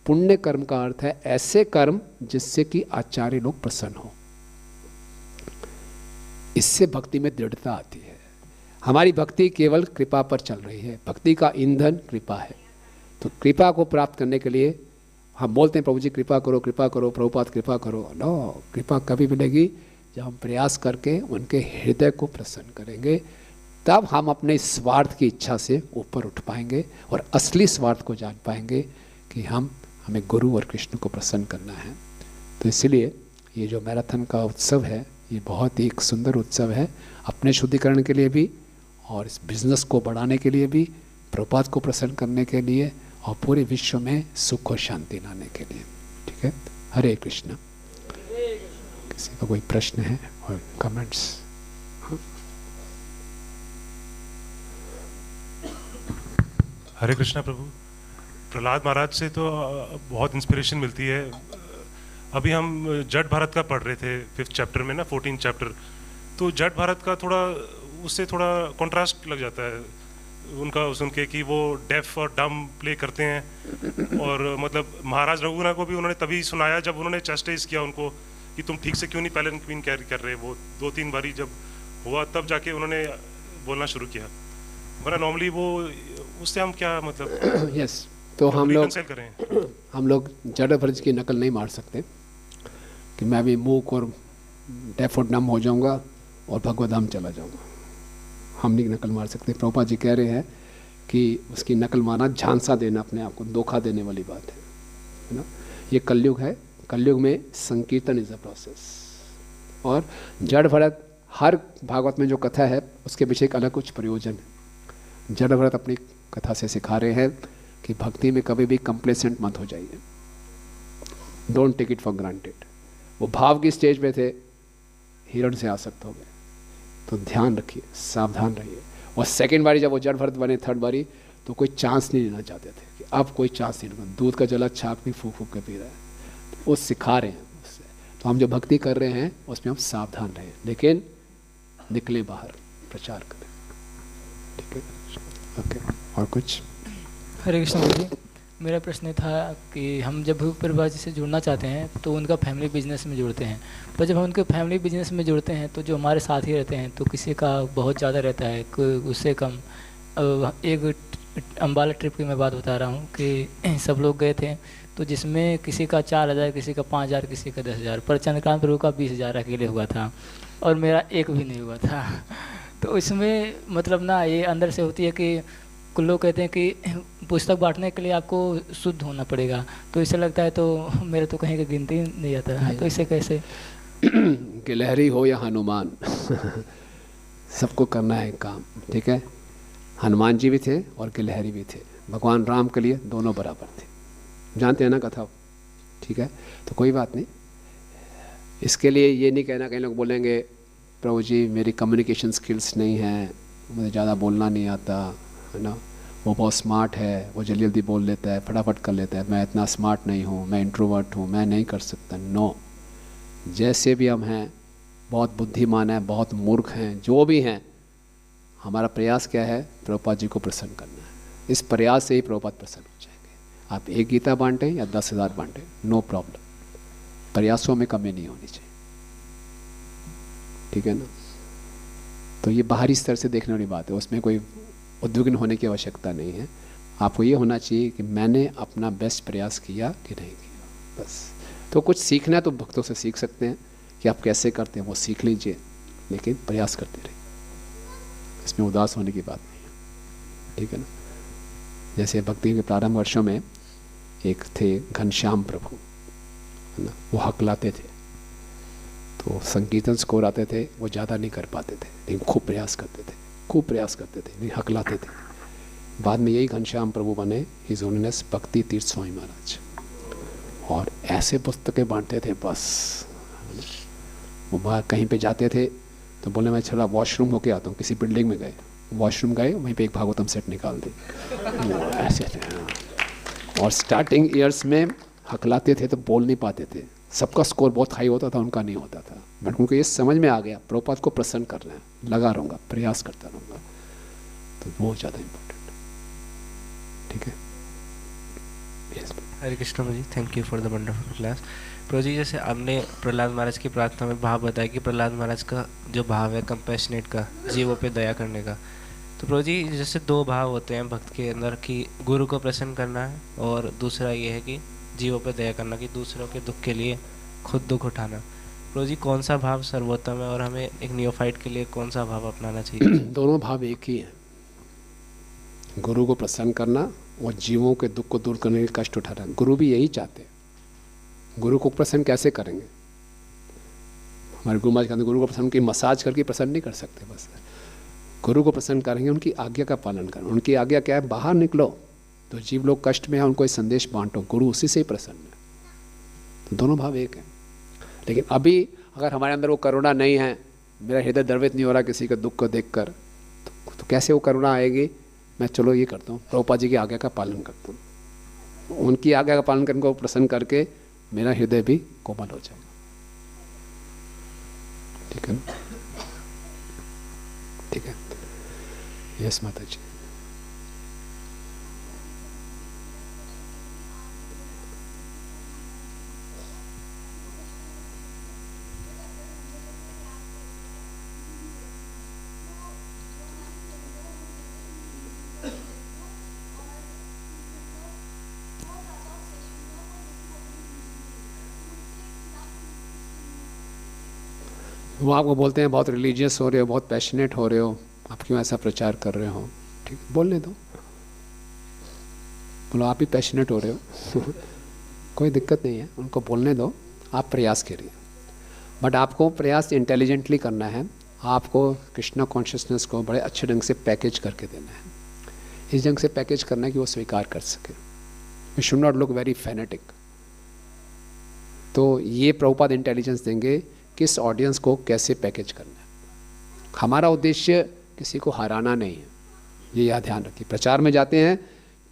पुण्य कर्म का अर्थ है ऐसे कर्म जिससे कि आचार्य लोग प्रसन्न हो। इससे भक्ति में दृढ़ता आती है। हमारी भक्ति केवल कृपा पर चल रही है, भक्ति का ईंधन कृपा है। तो कृपा को प्राप्त करने के लिए हम बोलते हैं प्रभु जी कृपा करो, कृपा करो, प्रभुपाद कृपा करो। नो, कृपा कभी मिलेगी जब हम प्रयास करके उनके हृदय को प्रसन्न करेंगे, तब हम अपने स्वार्थ की इच्छा से ऊपर उठ पाएंगे और असली स्वार्थ को जान पाएंगे कि हमें गुरु और कृष्ण को प्रसन्न करना है। तो इसलिए ये जो मैराथन का उत्सव है, ये बहुत ही एक सुंदर उत्सव है, अपने शुद्धिकरण के लिए भी और इस बिजनेस को बढ़ाने के लिए भी, प्रभुपाद को प्रसन्न करने के लिए और पूरे विश्व में सुख और शांति लाने के लिए। ठीक है, हरे कृष्ण। किसी का कोई प्रश्न है और कमेंट्स? हरे कृष्णा प्रभु। प्रहलाद महाराज से तो बहुत इंस्पिरेशन मिलती है। अभी हम जट भारत का पढ़ रहे थे 5th चैप्टर में ना, 14th चैप्टर। तो जट भारत का थोड़ा उससे थोड़ा कॉन्ट्रास्ट लग जाता है उनका सुन के कि वो डेफ और डम प्ले करते हैं। और मतलब महाराज रघुनाथ को भी उन्होंने तभी सुनाया जब उन्होंने चेस्टाइज किया उनको कि तुम ठीक से क्यों नहीं पैलेंट क्वीन कैरी कर रहे। वो 2-3 बारी जब हुआ तब जाके उन्होंने बोलना शुरू किया, वरना नॉर्मली वो उससे हम क्या मतलब यस तो हम लोग जड़ भरज की नकल नहीं मार सकते कि मैं भी मूक और डेफ और डम हो जाऊंगा और भगवत धाम चला जाऊंगा। हम नहीं नकल मार सकते। प्रभुपाद जी कह रहे हैं कि उसकी नकल मारना झांसा देना, अपने आप को धोखा देने वाली बात है ना। ये कलयुग है, कलयुग में संकीर्तन इज अ प्रोसेस। और जड़ भरत हर भागवत में जो कथा है उसके पीछे एक अलग कुछ प्रयोजन है। जड़ भरत अपनी कथा से सिखा रहे हैं कि भक्ति में कभी भी कंप्लेसेंट मत हो जाइए, don't take it for granted. वो भाव की स्टेज पे थे, हिरण से आसक्त हो गए, तो ध्यान रखिए, सावधान रहिए। और सेकेंड बारी जब वो जड़ भरत बने, थर्ड बारी, तो कोई चांस नहीं लेना चाहते थे कि अब कोई चांस नहीं लेना। दूध का जला छाप भी फूक फूक के पी रहा है, तो वो सिखा रहे हैं उससे। तो हम जो भक्ति कर रहे हैं उसमें हम सावधान रहें, लेकिन निकले बाहर, प्रचार करें। ठीक है, ओके। और कुछ? हरे कृष्ण जी, मेरा प्रश्न था कि हम जब प्रभुपाद जी से जुड़ना चाहते हैं तो उनका फैमिली बिजनेस में जुड़ते हैं, पर जब हम उनके फैमिली बिजनेस में जुड़ते हैं तो जो हमारे साथ ही रहते हैं तो किसी का बहुत ज़्यादा रहता है, उससे कम। एक अम्बाला ट्रिप की मैं बात बता रहा हूँ कि सब लोग गए थे, तो जिसमें किसी का 4,000, किसी का 5,000, किसी का 10,000, पर चंद्रकांत प्रभु का 20,000 अकेले हुआ था और मेरा एक भी नहीं हुआ था। तो इसमें मतलब ना ये अंदर से होती है कि कुछ लोग कहते हैं कि पुस्तक बांटने के लिए आपको शुद्ध होना पड़ेगा, तो इसे लगता है तो मेरे तो कहीं की गिनती नहीं आता है, तो इसे कैसे? गिलहरी हो या हनुमान सबको करना है काम। ठीक है, हनुमान जी भी थे और गिलहरी भी थे। भगवान राम के लिए दोनों बराबर थे, जानते हैं ना कथा। ठीक है, तो कोई बात नहीं। इसके लिए ये नहीं कहना, कई लोग बोलेंगे प्रभु जी मेरी कम्युनिकेशन स्किल्स नहीं है, मुझे ज़्यादा बोलना नहीं आता है ना, वो बहुत स्मार्ट है, वो जल्दी जल्दी बोल लेता है, फटाफट कर लेता है, मैं इतना स्मार्ट नहीं हूँ, मैं इंट्रोवर्ट हूँ, मैं नहीं कर सकता। नो, जैसे भी हम हैं, बहुत बुद्धिमान हैं, बहुत मूर्ख हैं, जो भी हैं, हमारा प्रयास क्या है? प्रभुपाद जी को प्रसन्न करना है। इस प्रयास से ही प्रभुपाद प्रसन्न हो जाएंगे। आप एक गीता बांटें या 10,000 बांटें, नो प्रॉब्लम, प्रयासों में कमी नहीं होनी चाहिए। ठीक है ना। तो ये बाहरी स्तर से देखने वाली बात है, उसमें कोई उद्विग्न होने की आवश्यकता नहीं है। आपको ये होना चाहिए कि मैंने अपना बेस्ट प्रयास किया कि नहीं किया, बस। तो कुछ सीखना है तो भक्तों से सीख सकते हैं कि आप कैसे करते हैं, वो सीख लीजिए, लेकिन प्रयास करते रहिए, इसमें उदास होने की बात नहीं है। ठीक है ना। जैसे भक्ति के प्रारंभ वर्षों में एक थे घनश्याम प्रभु, है ना, वो हकलाते थे, तो संकीर्तन स्कोर आते थे, वो ज़्यादा नहीं कर पाते थे, लेकिन खूब प्रयास करते थे, खूब प्रयास करते थे, लेकिन हकलाते थे। बाद में यही घनश्याम प्रभु बने हिज होलीनेस भक्ति तीर्थ स्वामी महाराज। और ऐसे पुस्तकें बांटते थे बस। वो बाहर कहीं पे जाते थे तो बोले मैं चला वॉशरूम होके आता हूँ, किसी बिल्डिंग में गए, वॉशरूम गए, वहीं पे एक भागवतम सेट निकाल दी। वो ऐसे थे। हाँ। और स्टार्टिंग ईयर्स में हकलाते थे तो बोल नहीं पाते थे, सबका स्कोर बहुत हाई होता था, उनका नहीं होता था। बट उनको ये समझ में आ गया प्रभुपाद को प्रसन्न करना है, लगा रहूँगा, प्रयास करता रहूँगा, तो बहुत ज़्यादा इम्पोर्टेंट। ठीक है। Yes. Hare Krishna ji, thank you for the wonderful class. प्रभु जी, जैसे आपने प्रहलाद महाराज की प्रार्थना में भाव बताया कि प्रहलाद महाराज का जो भाव है कंपैशनेट का, जीवों पे दया करने का, तो प्रभु जी जैसे दो भाव होते हैं भक्त के अंदर कि गुरु को प्रसन्न करना है और दूसरा ये है कि जीवों पे दया करना, कि दूसरों के दुख के लिए खुद दुख उठाना। प्रभु जी कौन सा भाव सर्वोत्तम है और हमें एक नियोफाइट के लिए कौन सा भाव अपनाना चाहिए? दोनों भाव एक ही है, गुरु को प्रसन्न करना और जीवों के दुख को दूर करने के कष्ट उठाना। गुरु भी यही चाहते हैं। गुरु को प्रसन्न कैसे करेंगे? हमारे गुरु महाराज कहते हैं गुरु को प्रसन्न की मसाज करके प्रसन्न नहीं कर सकते। बस गुरु को प्रसन्न करेंगे, उनकी आज्ञा का पालन करें। उनकी आज्ञा क्या है? बाहर निकलो तो जीव लोग कष्ट में है, उनको ये संदेश बांटो, गुरु उसी से ही प्रसन्न है। तो दोनों भाव एक है। लेकिन अभी अगर हमारे अंदर वो करुणा नहीं है, मेरा हृदय द्रवित नहीं हो रहा किसी के दुख को देखकर, तो कैसे वो करुणा आएगी? मैं चलो ये करता हूँ, प्रभुपाद जी की आज्ञा का पालन करता हूँ, उनकी आज्ञा का पालन करके, उनको प्रसन्न करके मेरा हृदय भी कोमल हो जाएगा। ठीक है ना? ठीक है। यस माता जी। वो आपको बोलते हैं बहुत रिलीजियस हो रहे हो, बहुत पैशनेट हो रहे हो, आप क्यों ऐसा प्रचार कर रहे हो? ठीक है, बोलने दो, बोलो आप ही पैशनेट हो रहे हो कोई दिक्कत नहीं है, उनको बोलने दो, आप प्रयास करिए। बट आपको प्रयास इंटेलिजेंटली करना है, आपको कृष्णा कॉन्शियसनेस को बड़े अच्छे ढंग से पैकेज करके देना है। इस ढंग से पैकेज करना है कि वो स्वीकार कर सके। You should not look very fanatic. तो ये प्रभुपाद इंटेलिजेंस देंगे किस ऑडियंस को कैसे पैकेज करना है। हमारा उद्देश्य किसी को हराना नहीं है, ये याद ध्यान रखिए। प्रचार में जाते हैं,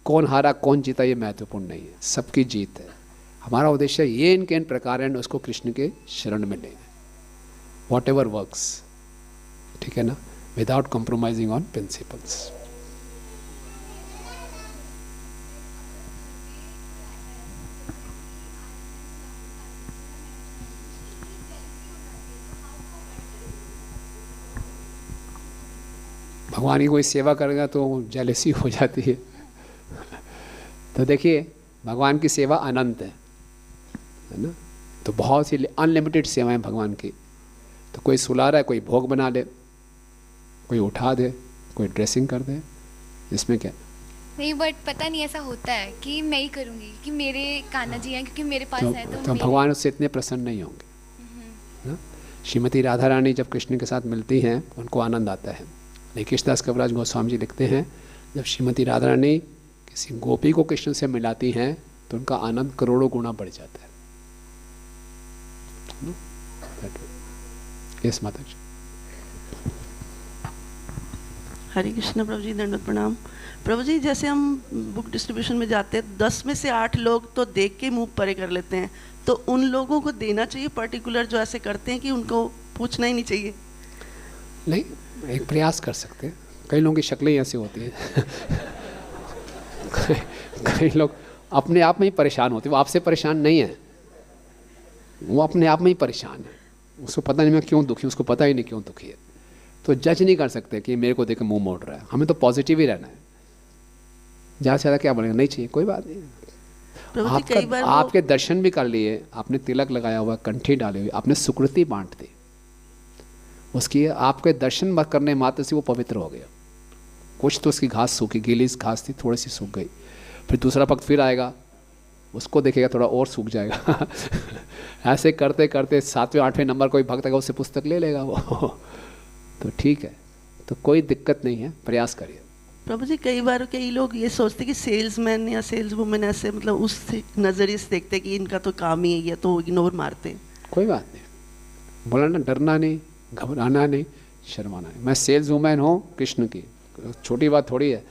कौन हारा कौन जीता ये महत्वपूर्ण नहीं है, सबकी जीत है। हमारा उद्देश्य ये इनके इन प्रकार है, उसको कृष्ण के शरण में लेना, वॉट एवर वर्क्स। ठीक है ना? Without compromising on principles. भगवान की कोई सेवा करेगा तो जेलसी हो जाती है तो देखिए भगवान की सेवा अनंत है ना? तो बहुत सी अनलिमिटेड सेवाएं भगवान की। तो कोई सुला रहा है, कोई भोग बना ले, कोई उठा दे, कोई ड्रेसिंग कर दे, इसमें क्या नहीं। बट पता नहीं ऐसा होता है कि मैं ही करूँगी कि मेरे कान्हा जी हैं, क्योंकि मेरे पास है तो भगवान उससे इतने प्रसन्न नहीं होंगे ना? श्रीमती राधा रानी जब कृष्ण के साथ मिलती हैं उनको आनंद आता है। लेकिन कृष्णदास कविराज गोस्वामी जी लिखते हैं जब श्रीमती राधा रानी किसी गोपी को कृष्ण से मिलाती हैं तो उनका आनंद करोड़ों गुना बढ़ जाता है। यस माता जी। हरे कृष्ण प्रभु जी, दंडवत प्रणाम। प्रभु जी जैसे हम बुक डिस्ट्रीब्यूशन में जाते हैं, 10 में से 8 लोग तो देख के मुंह परे कर लेते हैं, तो उन लोगों को देना चाहिए पर्टिकुलर जो ऐसे करते हैं कि उनको पूछना ही नहीं चाहिए? नहीं, एक प्रयास कर सकते हैं। कई लोगों की शक्लें ऐसी होती हैं कई लोग अपने आप में ही परेशान होते हैं, वो आपसे परेशान नहीं है, वो अपने आप में ही परेशान है, उसको पता नहीं मैं क्यों दुखी, उसको पता ही नहीं क्यों दुखी है। तो जज नहीं कर सकते कि मेरे को देख मुंह मोड़ रहा है। हमें तो पॉजिटिव ही रहना है। ज़्यादा से ज़्यादा क्या बोलेंगे, नहीं चाहिए, कोई बात नहीं। आपके दर्शन भी कर लिए, आपने तिलक लगाया हुआ, कंठी डाली हुई, आपने सुकृति बांट दी, उसकी आपके दर्शन करने मात्र से वो पवित्र हो गया। कुछ तो उसकी घास सूखी, गीली घास थी, थोड़ी सी सूख गई, फिर दूसरा भक्त फिर आएगा, उसको देखेगा थोड़ा और सूख जाएगा ऐसे करते करते 7वें 8वें नंबर कोई भक्त आएगा, उससे पुस्तक ले लेगा वो तो ठीक है, तो कोई दिक्कत नहीं है, प्रयास करिए। प्रभु जी कई बार कई लोग ये सोचते कि सेल्समैन या सेल्स वुमेन ऐसे मतलब उस नज़रिए से देखते कि इनका तो काम ही है, तो इग्नोर मारते हैं। कोई बात नहीं, बोला ना, डरना नहीं, घबराना नहीं, शर्माना नहीं। मैं सेल्स वुमेन हूँ कृष्ण की, छोटी बात थोड़ी है।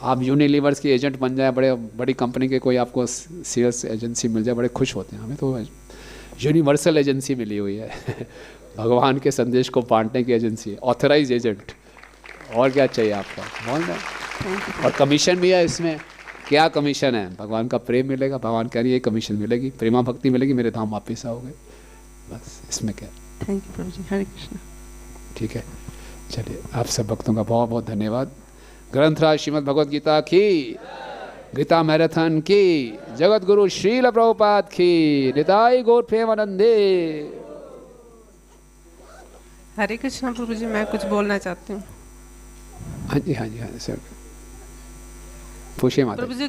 आप यूनिलीवर्स की एजेंट बन जाए, बड़ी कंपनी के कोई आपको सेल्स एजेंसी मिल जाए, बड़े खुश होते हैं। हमें तो यूनिवर्सल एजेंसी मिली हुई है भगवान के संदेश को बांटने की एजेंसी, ऑथराइज एजेंट। और क्या चाहिए आपको, बोल रहे। और कमीशन भी है इसमें। क्या कमीशन है? भगवान का प्रेम मिलेगा, भगवान कह रही है कमीशन मिलेगी, प्रेमा भक्ति मिलेगी, मेरे धाम वापिस आओगे, बस इसमें क्या। थैंक यू प्रभु जी, हरे कृष्ण। ठीक है, चलिए आप सब भक्तों का बहुत बहुत धन्यवाद। ग्रंथराज श्रीमद् भगवद गीता की, गीता मैराथन की, जगत गुरु श्रील प्रभुपाद की, निताई गौर प्रेमानंदे। हरे कृष्ण प्रभु जी, मैं कुछ बोलना चाहती हूँ। हाँ जी, हाँ जी, हाँ जी सर, पूछिए माता प्रभु जी।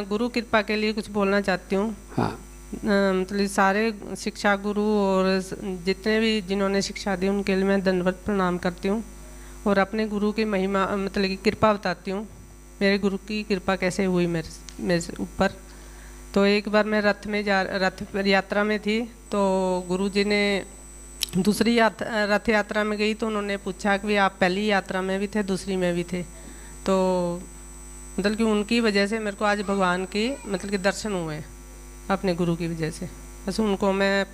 गुरु कृपा के लिए कुछ बोलना चाहती हूँ। हाँ, मतलब सारे शिक्षा गुरु और जितने भी जिन्होंने शिक्षा दी उनके लिए मैं दंडवत प्रणाम करती हूँ और अपने गुरु की महिमा मतलब कि कृपा बताती हूँ, मेरे गुरु की कृपा कैसे हुई मेरे ऊपर। तो एक बार मैं रथ यात्रा में थी, तो गुरु जी ने दूसरी रथ यात्रा में गई, तो उन्होंने पूछा कि आप पहली यात्रा में भी थे, दूसरी में भी थे। तो मतलब कि उनकी वजह से मेरे को आज भगवान की मतलब कि दर्शन हुए, अपने गुरु की वजह से। बस उनको मैं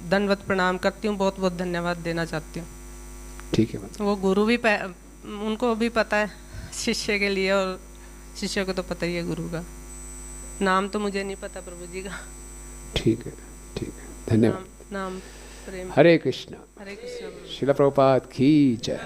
दंडवत प्रणाम करती हूँ, बहुत बहुत धन्यवाद देना चाहती हूँ। ठीक है। वो गुरु भी उनको भी पता है शिष्य के लिए, और शिष्य को तो पता ही है गुरु का नाम, तो मुझे नहीं पता प्रभु जी का। ठीक है, ठीक है, धन्यवाद। नाम प्रेम। हरे कृष्ण। हरे कृष्ण। श्रील प्रभुपाद की जय।